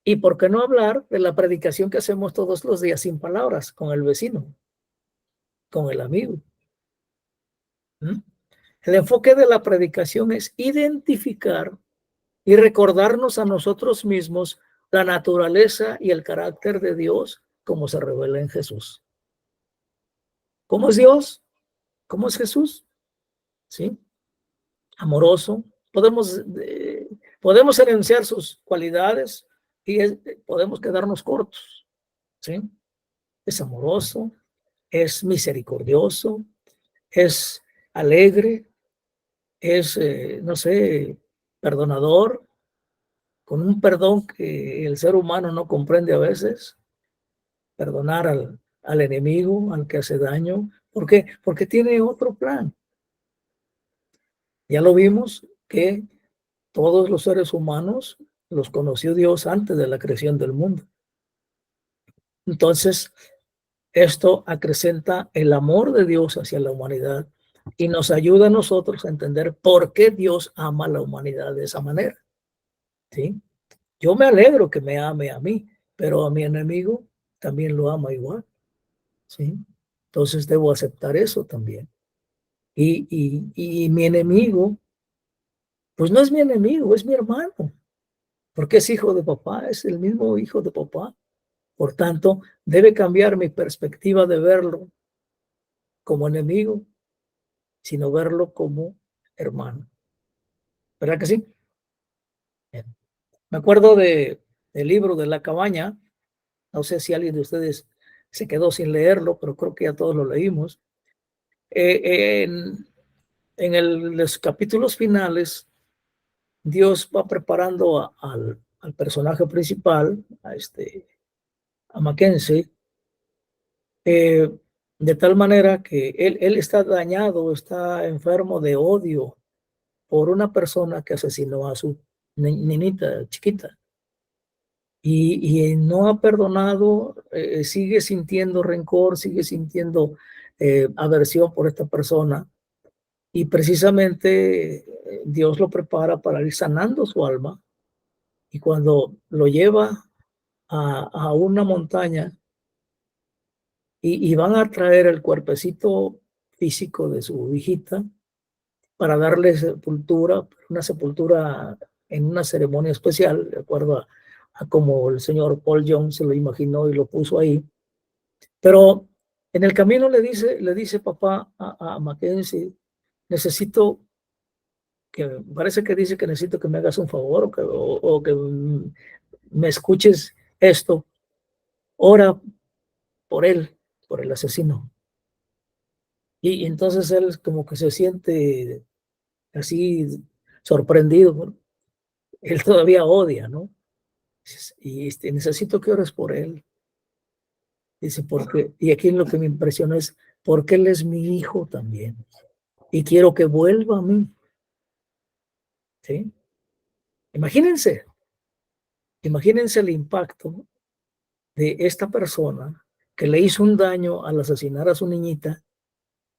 ¿Y por qué no hablar de la predicación que hacemos todos los días sin palabras, con el vecino, con el amigo? ¿Mm? El enfoque de la predicación es identificar y recordarnos a nosotros mismos la naturaleza y el carácter de Dios como se revela en Jesús. ¿Cómo es Dios? ¿Cómo es Jesús? ¿Sí? Amoroso. Podemos enunciar sus cualidades y podemos quedarnos cortos. ¿Sí? Es amoroso, es misericordioso, es alegre, es, no sé, perdonador, con un perdón que el ser humano no comprende a veces, perdonar al enemigo, al que hace daño. ¿Por qué? Porque tiene otro plan. Ya lo vimos que todos los seres humanos los conoció Dios antes de la creación del mundo. Entonces, esto acrecenta el amor de Dios hacia la humanidad y nos ayuda a nosotros a entender por qué Dios ama a la humanidad de esa manera. ¿Sí? Yo me alegro que me ame a mí, pero a mi enemigo también lo ama igual. ¿Sí? Entonces debo aceptar eso también. Y mi enemigo, pues no es mi enemigo, es mi hermano, porque es hijo de papá, es el mismo hijo de papá. Por tanto, debe cambiar mi perspectiva de verlo como enemigo, sino verlo como hermano. ¿Verdad que sí? Bien. Me acuerdo del libro de La Cabaña. No sé si alguien de ustedes se quedó sin leerlo, pero creo que ya todos lo leímos. En los capítulos finales, Dios va preparando al personaje principal, a Mackenzie, de tal manera que él está dañado, está enfermo de odio por una persona que asesinó a su niñita chiquita. Y no ha perdonado, sigue sintiendo rencor, sigue sintiendo aversión por esta persona. Y precisamente Dios lo prepara para ir sanando su alma. Y cuando lo lleva a una montaña y van a traer el cuerpecito físico de su hijita para darle sepultura, una sepultura en una ceremonia especial, de acuerdo a como el señor Paul Young se lo imaginó y lo puso ahí. Pero en el camino le dice papá a Mackenzie, necesito que, parece que dice que necesito que me hagas un favor o que me escuches esto. Ora por él, por el asesino. Y entonces él como que se siente así sorprendido, ¿no? Él todavía odia, ¿no? Y necesito que ores por él. Dice, porque, y aquí lo que me impresiona es, porque él es mi hijo también. Y quiero que vuelva a mí. ¿Sí? Imagínense el impacto de esta persona que le hizo un daño al asesinar a su niñita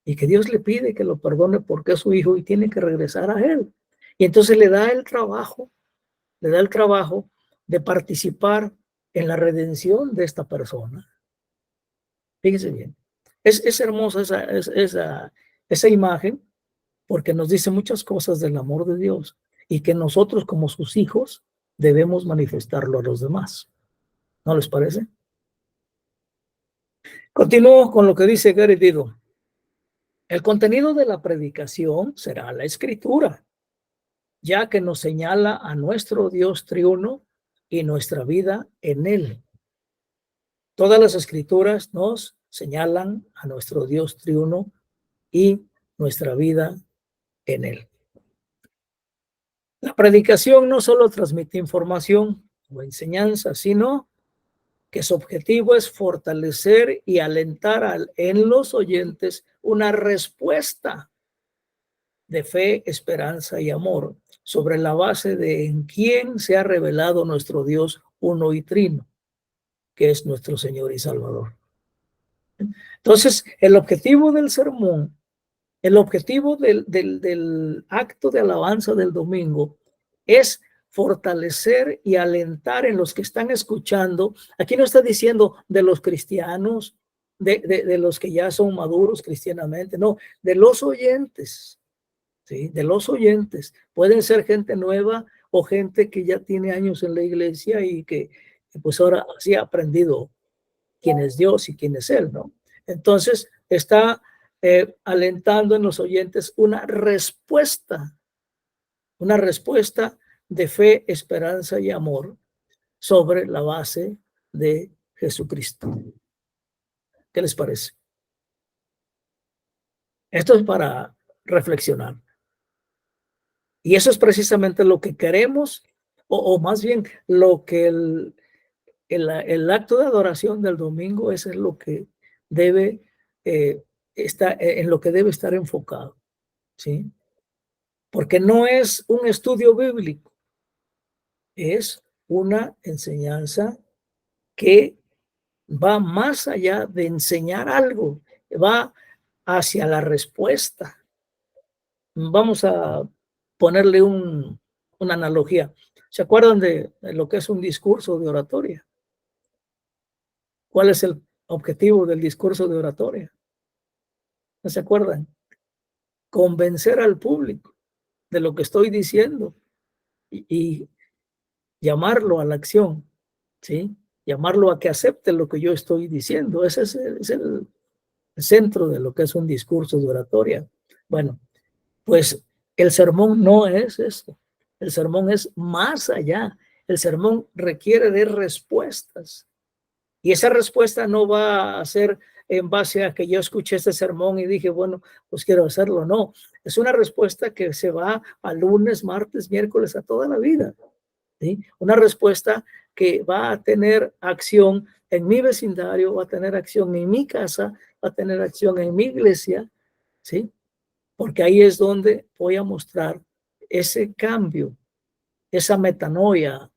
y que Dios le pide que lo perdone porque es su hijo y tiene que regresar a él. Y entonces le da el trabajo de participar en la redención de esta persona. Fíjense bien. Es hermosa esa imagen porque nos dice muchas cosas del amor de Dios y que nosotros como sus hijos debemos manifestarlo a los demás. ¿No les parece? Continúo con lo que dice Gary Dido. El contenido de la predicación será la escritura, ya que nos señala a nuestro Dios triuno y nuestra vida en él. Todas las escrituras nos señalan a nuestro Dios triuno y nuestra vida en él. La predicación no solo transmite información o enseñanza, sino que su objetivo es fortalecer y alentar en los oyentes una respuesta de fe, esperanza y amor sobre la base de en quién se ha revelado nuestro Dios uno y trino, que es nuestro Señor y Salvador. Entonces, el objetivo del sermón, el objetivo del acto de alabanza del domingo es fortalecer y alentar en los que están escuchando. Aquí no está diciendo de los cristianos, de los que ya son maduros cristianamente, no, de los oyentes, ¿sí? De los oyentes. Pueden ser gente nueva o gente que ya tiene años en la iglesia y que pues ahora sí ha aprendido quién es Dios y quién es Él, ¿no? Entonces está alentando en los oyentes una respuesta de fe, esperanza y amor sobre la base de Jesucristo. ¿Qué les parece? Esto es para reflexionar. Y eso es precisamente lo que queremos, o más bien lo que el acto de adoración del domingo, eso es lo que debe en lo que debe estar enfocado, ¿sí? Porque no es un estudio bíblico, es una enseñanza que va más allá de enseñar algo, va hacia la respuesta. Vamos a ponerle una analogía. ¿Se acuerdan de lo que es un discurso de oratoria? ¿Cuál es el objetivo del discurso de oratoria? ¿No se acuerdan? Convencer al público de lo que estoy diciendo y llamarlo a la acción, ¿sí? Llamarlo a que acepte lo que yo estoy diciendo. Ese es el centro de lo que es un discurso de oratoria. Bueno, pues el sermón no es eso. El sermón es más allá. El sermón requiere de respuestas. Y esa respuesta no va a ser en base a que yo escuché este sermón y dije, bueno, pues quiero hacerlo. No, es una respuesta que se va a lunes, martes, miércoles, a toda la vida. ¿Sí? Una respuesta que va a tener acción en mi vecindario, va a tener acción en mi casa, va a tener acción en mi iglesia, ¿sí? Porque ahí es donde voy a mostrar ese cambio, esa metanoia,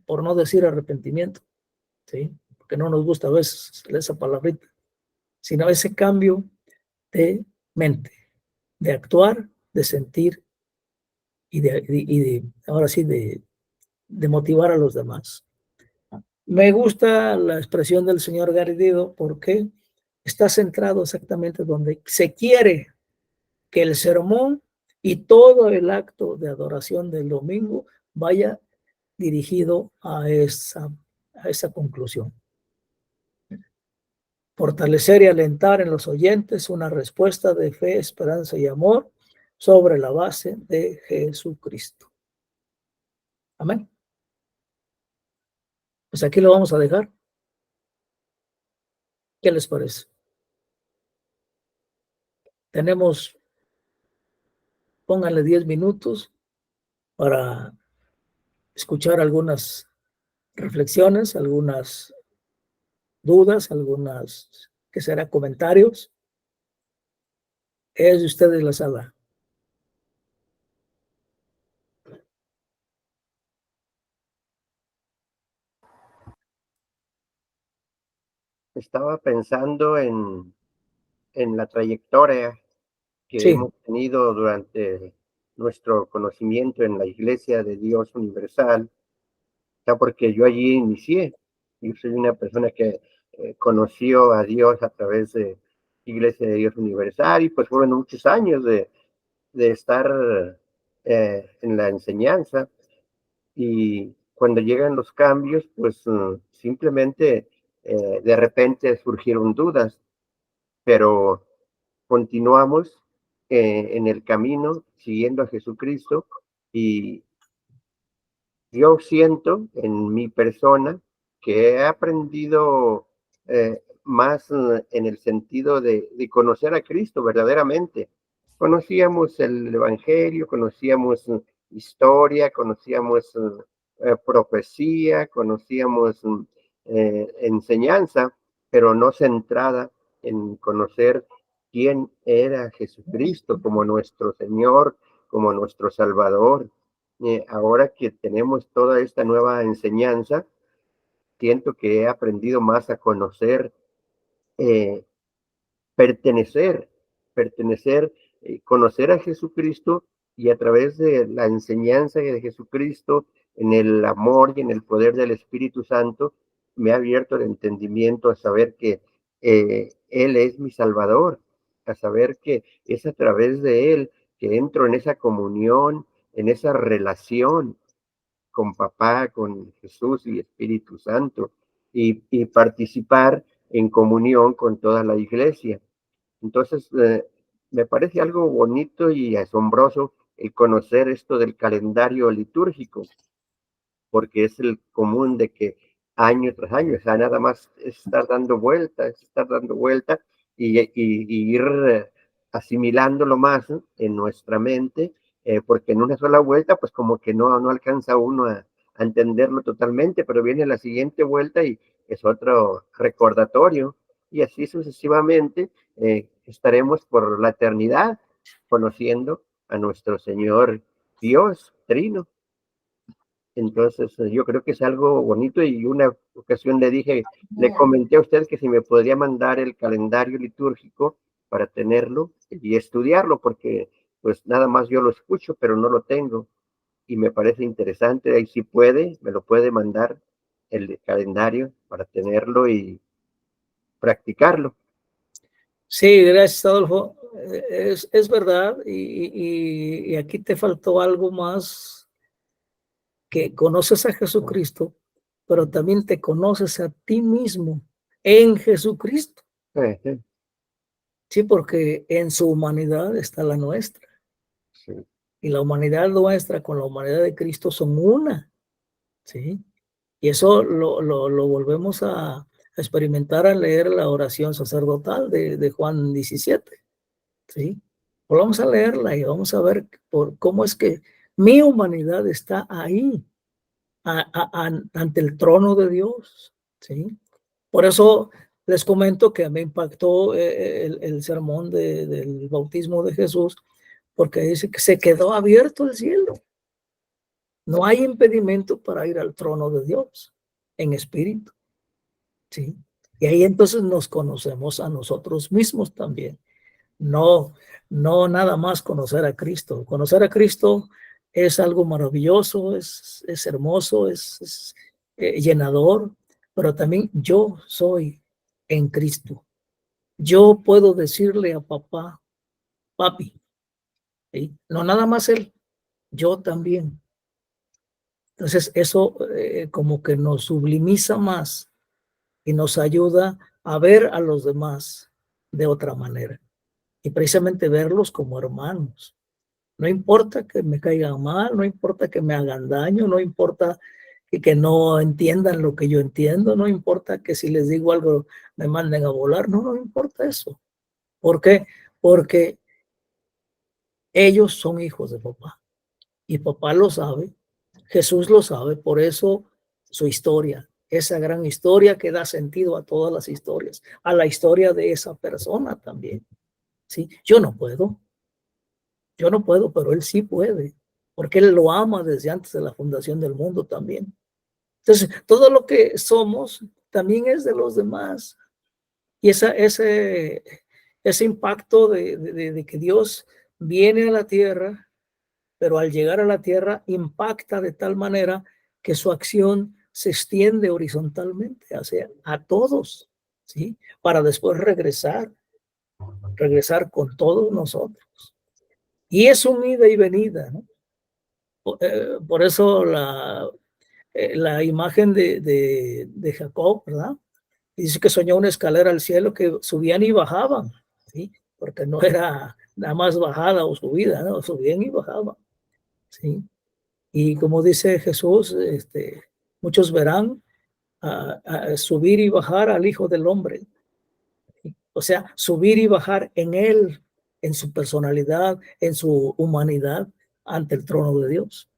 por no decir arrepentimiento, ¿sí? Porque no nos gusta a veces esa palabrita, sino ese cambio de mente, de actuar, de sentir y ahora sí, de motivar a los demás. Me gusta la expresión del señor Garrido porque está centrado exactamente donde se quiere que el sermón y todo el acto de adoración del domingo vaya dirigido a esa conclusión. Fortalecer y alentar en los oyentes una respuesta de fe, esperanza y amor sobre la base de Jesucristo. Amén. Pues aquí lo vamos a dejar. ¿Qué les parece? Tenemos, pónganle 10 minutos para escuchar algunas reflexiones, algunas dudas, algunas, ¿qué será? Comentarios. Es de ustedes la sala. Estaba pensando en la trayectoria que Sí, hemos tenido durante nuestro conocimiento en la Iglesia de Dios Universal, ya porque yo allí inicié. Yo soy una persona que conoció a Dios a través de Iglesia de Dios Universal y pues fueron muchos años de estar en la enseñanza y cuando llegan los cambios, pues simplemente de repente surgieron dudas, pero continuamos en el camino siguiendo a Jesucristo y yo siento en mi persona que he aprendido más en el sentido de conocer a Cristo verdaderamente. Conocíamos el Evangelio, conocíamos historia, conocíamos profecía, conocíamos enseñanza, pero no centrada en conocer quién era Jesucristo como nuestro Señor, como nuestro Salvador. Ahora que tenemos toda esta nueva enseñanza, siento que he aprendido más a conocer, eh, pertenecer, pertenecer, conocer a Jesucristo, y a través de la enseñanza de Jesucristo, en el amor y en el poder del Espíritu Santo, me ha abierto el entendimiento a saber que Él es mi Salvador, a saber que es a través de Él que entro en esa comunión, en esa relación con papá, con Jesús y Espíritu Santo, y participar en comunión con toda la iglesia. Entonces, me parece algo bonito y asombroso el conocer esto del calendario litúrgico, porque es el común de que año tras año, o sea, nada más estar dando vueltas, y ir asimilándolo más, ¿no?, en nuestra mente, porque en una sola vuelta, pues como que no alcanza uno a entenderlo totalmente, pero viene la siguiente vuelta y es otro recordatorio, y así sucesivamente estaremos por la eternidad conociendo a nuestro Señor Dios Trino. Entonces, yo creo que es algo bonito, y una ocasión le comenté a usted que si me podría mandar el calendario litúrgico para tenerlo y estudiarlo, porque pues nada más yo lo escucho, pero no lo tengo, y me parece interesante. Ahí si puede, me lo puede mandar el calendario para tenerlo y practicarlo. Sí, gracias, Adolfo. Es verdad, y aquí te faltó algo más, que conoces a Jesucristo, pero también te conoces a ti mismo en Jesucristo. Sí, porque en su humanidad está la nuestra. Sí. Y la humanidad nuestra con la humanidad de Cristo son una. ¿Sí? Y eso lo volvemos a experimentar al leer la oración sacerdotal de Juan 17. ¿Sí? Vamos a leerla y vamos a ver cómo es que mi humanidad está ahí, ante el trono de Dios. ¿Sí? Por eso les comento que me impactó el sermón del bautismo de Jesús, porque dice que se quedó abierto el cielo. No hay impedimento para ir al trono de Dios en espíritu. ¿Sí? Y ahí entonces nos conocemos a nosotros mismos también. No, no nada más conocer a Cristo. Conocer a Cristo es algo maravilloso, es hermoso, es llenador, pero también yo soy en Cristo. Yo puedo decirle a papá, papi, ¿sí? No nada más él, yo también. Entonces eso como que nos sublimiza más y nos ayuda a ver a los demás de otra manera, y precisamente verlos como hermanos. No importa que me caigan mal, no importa que me hagan daño, no importa que no entiendan lo que yo entiendo, no importa que si les digo algo me manden a volar, no importa eso. ¿Por qué? Porque ellos son hijos de papá y papá lo sabe, Jesús lo sabe, por eso su historia, esa gran historia que da sentido a todas las historias, a la historia de esa persona también. ¿Sí? Yo no puedo, pero él sí puede, porque él lo ama desde antes de la fundación del mundo también. Entonces, todo lo que somos también es de los demás. Y ese impacto de que Dios viene a la tierra, pero al llegar a la tierra impacta de tal manera que su acción se extiende horizontalmente hacia a todos, ¿sí? Para después regresar con todos nosotros. Y es un ida y venida, ¿no? Por eso la imagen de Jacob, ¿verdad? Dice que soñó una escalera al cielo que subían y bajaban, ¿sí? Porque no era nada más bajada o subida, ¿no? Subían y bajaban, ¿sí? Y como dice Jesús, muchos verán a subir y bajar al Hijo del Hombre. O sea, subir y bajar en Él, en su personalidad, en su humanidad, ante el trono de Dios.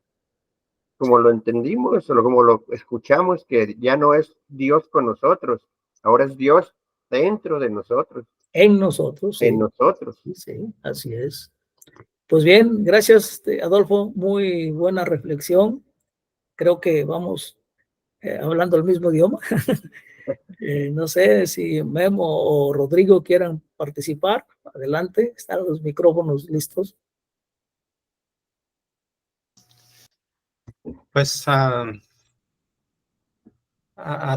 como lo entendimos o como lo escuchamos, que ya no es Dios con nosotros, ahora es Dios dentro de nosotros, En nosotros, sí. en nosotros. Sí, así es. Pues bien, gracias, Adolfo. Muy buena reflexión. Creo que vamos hablando el mismo idioma. No sé si Memo o Rodrigo quieran participar. Adelante, están los micrófonos listos. Pues a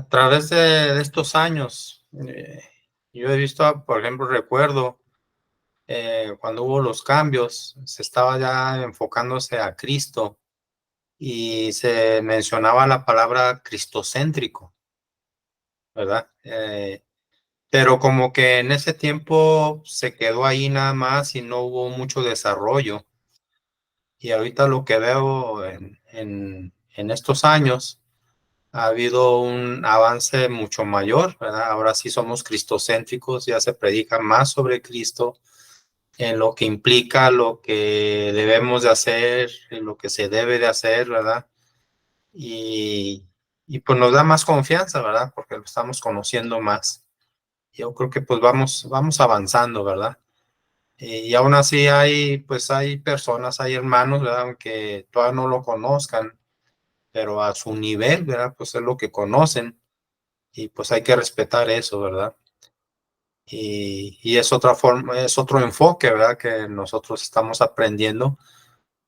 través de estos años, yo he visto, por ejemplo, recuerdo cuando hubo los cambios, se estaba ya enfocándose a Cristo y se mencionaba la palabra cristocéntrico, ¿verdad? Pero como que en ese tiempo se quedó ahí nada más y no hubo mucho desarrollo. Y ahorita lo que veo en estos años, ha habido un avance mucho mayor, ¿verdad? Ahora sí somos cristocéntricos, ya se predica más sobre Cristo, en lo que implica, lo que debemos de hacer, en lo que se debe de hacer, ¿verdad? Y pues nos da más confianza, ¿verdad? Porque lo estamos conociendo más. Yo creo que pues vamos avanzando, ¿verdad? Y aún así pues hay personas, hay hermanos, ¿verdad? Aunque todavía no lo conozcan, pero a su nivel, ¿verdad? Pues es lo que conocen y pues hay que respetar eso, ¿verdad? Y es otra forma, es otro enfoque, ¿verdad? Que nosotros estamos aprendiendo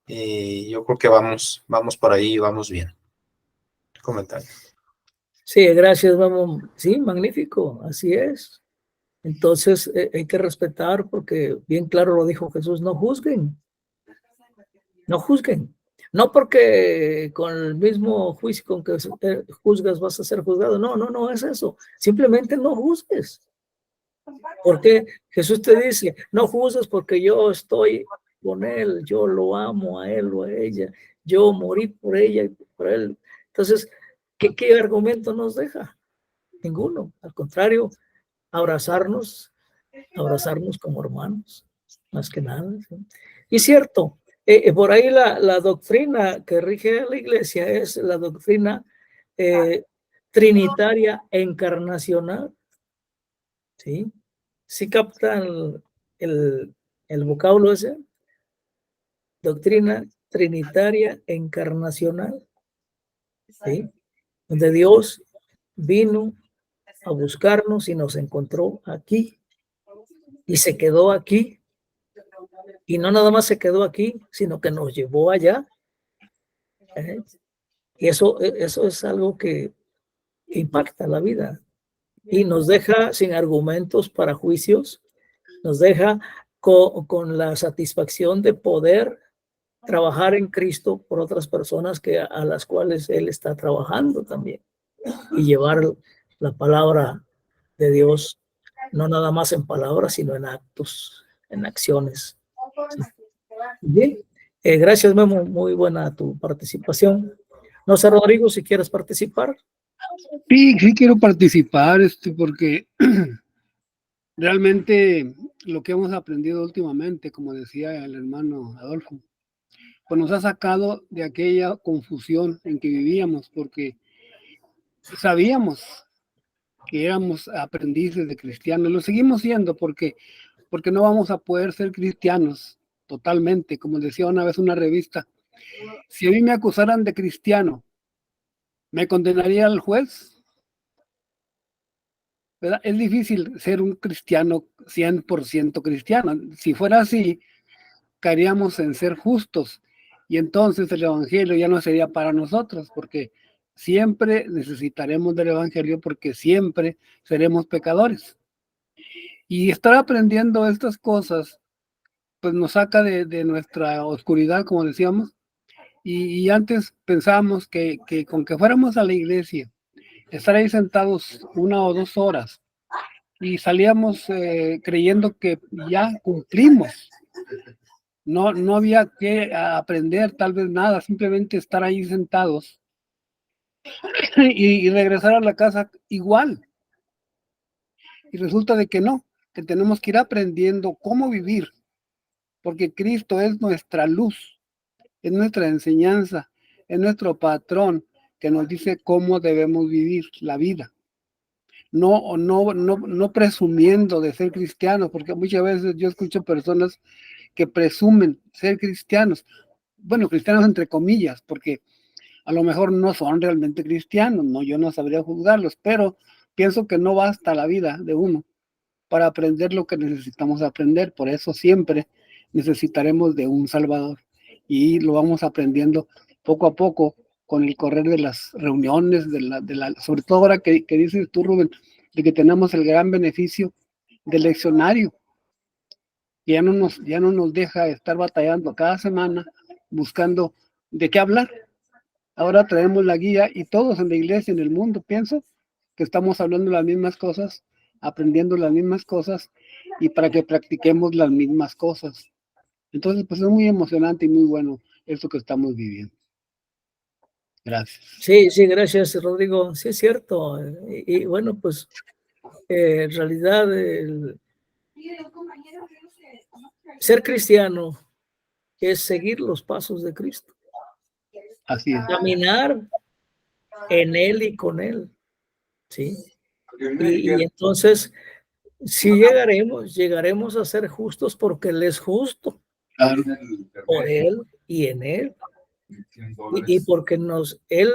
y yo creo que vamos por ahí y vamos bien. Comentario. Sí, gracias, Memo. Sí, magnífico, así es. Entonces hay que respetar porque bien claro lo dijo Jesús, no juzguen, no juzguen. No porque con el mismo juicio con que juzgas vas a ser juzgado. No, no, no es eso. Simplemente no juzgues. Porque Jesús te dice, no juzgues porque yo estoy con él, yo lo amo a él o a ella, yo morí por ella y por él. Entonces, ¿qué argumento nos deja? Ninguno. Al contrario, abrazarnos como hermanos, más que nada. ¿Sí? Y cierto, por ahí la doctrina que rige a la iglesia es la doctrina trinitaria encarnacional. ¿Sí? ¿Sí captan el vocablo ese? Doctrina trinitaria encarnacional. ¿Sí? Donde Dios vino a buscarnos y nos encontró aquí y se quedó aquí. Y no nada más se quedó aquí, sino que nos llevó allá. Y eso es algo que impacta la vida y nos deja sin argumentos para juicios, nos deja con la satisfacción de poder trabajar en Cristo por otras personas a las cuales Él está trabajando también y llevar la palabra de Dios, no nada más en palabras, sino en actos, en acciones. ¿Sí? Bien, gracias Memo, muy buena tu participación. No sé, Rodrigo, si quieres participar. Sí quiero participar, porque realmente lo que hemos aprendido últimamente, como decía el hermano Adolfo, pues nos ha sacado de aquella confusión en que vivíamos, porque sabíamos que éramos aprendices de cristianos, lo seguimos siendo porque no vamos a poder ser cristianos totalmente, como decía una vez una revista. Si a mí me acusaran de cristiano, ¿me condenaría al juez? ¿Verdad? Es difícil ser un cristiano 100% cristiano. Si fuera así, caeríamos en ser justos y entonces el evangelio ya no sería para nosotros, porque siempre necesitaremos del evangelio, porque siempre seremos pecadores. Y estar aprendiendo estas cosas pues nos saca de nuestra oscuridad, como decíamos, y antes pensábamos que con que fuéramos a la iglesia, estar ahí sentados 1 o 2 horas, y salíamos creyendo que ya cumplimos. No había que aprender tal vez nada, simplemente estar ahí sentados y regresar a la casa igual. Y resulta de que no, que tenemos que ir aprendiendo cómo vivir, porque Cristo es nuestra luz, es nuestra enseñanza, es nuestro patrón que nos dice cómo debemos vivir la vida. No presumiendo de ser cristianos, porque muchas veces yo escucho personas que presumen ser cristianos, bueno, cristianos entre comillas, porque a lo mejor no son realmente cristianos, no, yo no sabría juzgarlos, pero pienso que no basta la vida de uno para aprender lo que necesitamos aprender, por eso siempre necesitaremos de un Salvador, y lo vamos aprendiendo poco a poco con el correr de las reuniones, sobre todo ahora que dices tú, Rubén, de que tenemos el gran beneficio del leccionario, que ya no nos deja estar batallando cada semana buscando de qué hablar. Ahora traemos la guía y todos en la iglesia, en el mundo, pienso que estamos hablando las mismas cosas, aprendiendo las mismas cosas y para que practiquemos las mismas cosas. Entonces, pues es muy emocionante y muy bueno esto que estamos viviendo. Gracias. Sí, sí, gracias, Rodrigo. Sí, es cierto. Y bueno, pues en realidad ser cristiano es seguir los pasos de Cristo, Así es. caminar en Él y con Él, ¿sí? Y entonces, si llegaremos a ser justos porque Él es justo, Claro. por Él y en Él, y porque Él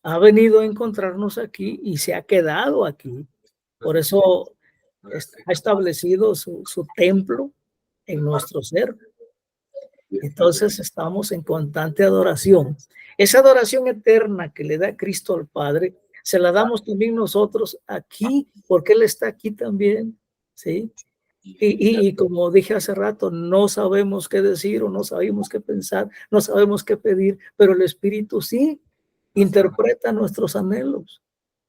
ha venido a encontrarnos aquí y se ha quedado aquí. Por eso ha establecido su templo en nuestro ser. Entonces estamos en constante adoración. Esa adoración eterna que le da Cristo al Padre, se la damos también nosotros aquí, porque Él está aquí también, ¿sí? Y como dije hace rato, no sabemos qué decir o no sabemos qué pensar, no sabemos qué pedir, pero el Espíritu sí interpreta nuestros anhelos.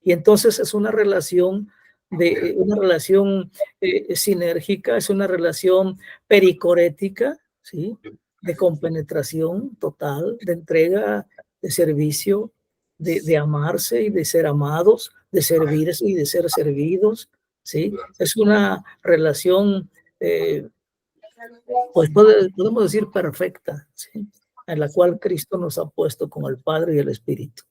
Y entonces es una relación sinérgica, es una relación pericorética, ¿sí? De compenetración total, de entrega, de servicio, de amarse y de ser amados, de servirse y de ser servidos, ¿sí? Es una relación, pues podemos decir perfecta, ¿sí? En la cual Cristo nos ha puesto con el Padre y el Espíritu.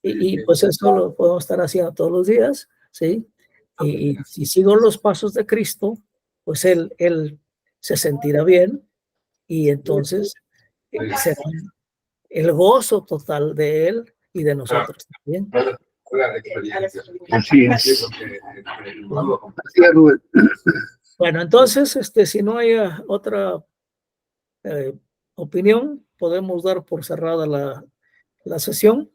Y pues eso lo podemos estar haciendo todos los días, ¿sí? Y si sigo los pasos de Cristo, pues él se sentirá bien y entonces será el gozo total de Él y de nosotros también. Así es. Así es, Rubén. Bueno, entonces, si no hay otra opinión, podemos dar por cerrada la sesión.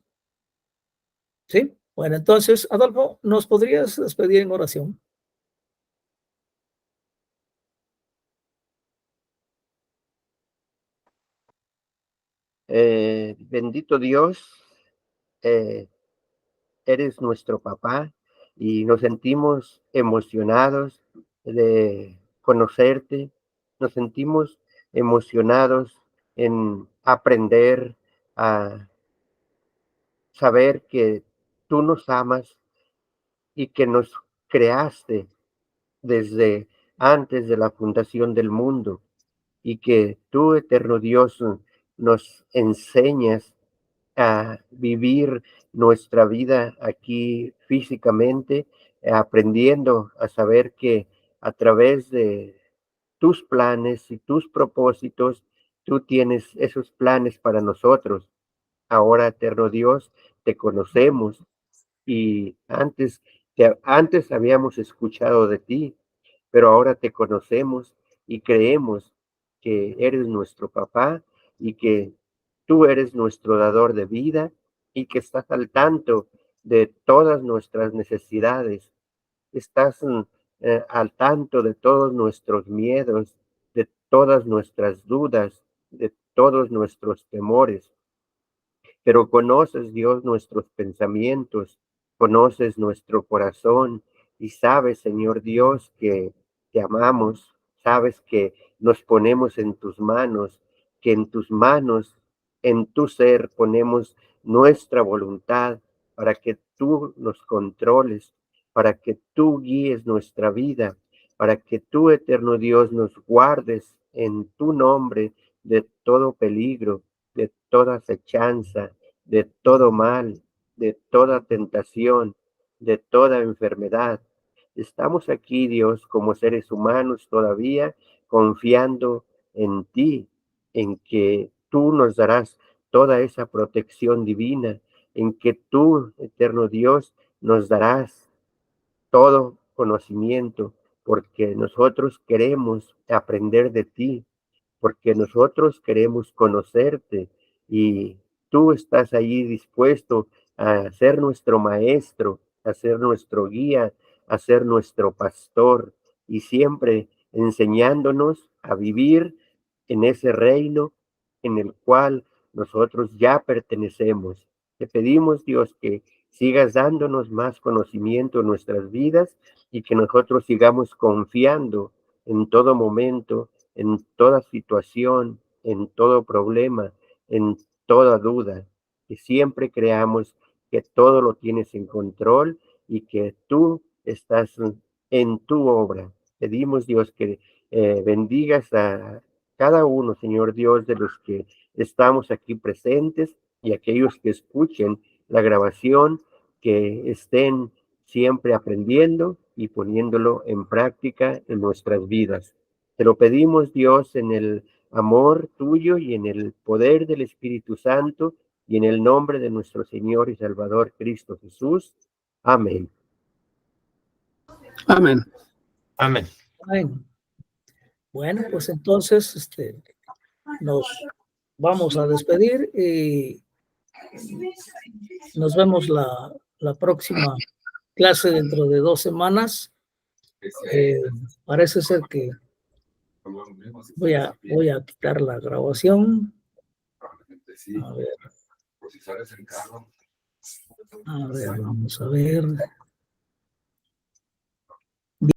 ¿Sí? Bueno, entonces, Adolfo, ¿nos podrías despedir en oración? Bendito Dios, eres nuestro papá y nos sentimos emocionados de conocerte, nos sentimos emocionados en aprender a saber que tú nos amas y que nos creaste desde antes de la fundación del mundo y que tú, eterno Dios, nos enseñas a vivir nuestra vida aquí físicamente, aprendiendo a saber que a través de tus planes y tus propósitos, tú tienes esos planes para nosotros. Ahora, eterno Dios, te conocemos y antes habíamos escuchado de ti, pero ahora te conocemos y creemos que eres nuestro papá y que tú eres nuestro dador de vida y que estás al tanto de todas nuestras necesidades, estás al tanto de todos nuestros miedos, de todas nuestras dudas, de todos nuestros temores. Pero conoces, Dios, nuestros pensamientos, conoces nuestro corazón y sabes, Señor Dios, que te amamos, sabes que nos ponemos en tus manos, que en tus manos, en tu ser, ponemos nuestra voluntad para que tú nos controles, para que tú guíes nuestra vida, para que tú, eterno Dios, nos guardes en tu nombre de todo peligro, de toda acechanza, de todo mal, de toda tentación, de toda enfermedad. Estamos aquí, Dios, como seres humanos todavía, confiando en ti, en que tú nos darás toda esa protección divina, en que tú, eterno Dios, nos darás todo conocimiento, porque nosotros queremos aprender de ti, porque nosotros queremos conocerte y tú estás allí dispuesto a ser nuestro maestro, a ser nuestro guía, a ser nuestro pastor y siempre enseñándonos a vivir en ese reino en el cual nosotros ya pertenecemos. Te pedimos, Dios, que sigas dándonos más conocimiento en nuestras vidas y que nosotros sigamos confiando en todo momento, en toda situación, en todo problema, en toda duda, que siempre creamos que todo lo tienes en control y que tú estás en tu obra. Pedimos, Dios, que bendigas a cada uno, Señor Dios, de los que estamos aquí presentes y aquellos que escuchen la grabación, que estén siempre aprendiendo y poniéndolo en práctica en nuestras vidas. Te lo pedimos, Dios, en el amor tuyo y en el poder del Espíritu Santo y en el nombre de nuestro Señor y Salvador Cristo Jesús. Amén. Amén. Amén. Amén. Bueno, pues entonces nos vamos a despedir y nos vemos la próxima clase dentro de 2 semanas. Parece ser que voy a quitar la grabación. A ver, vamos a ver.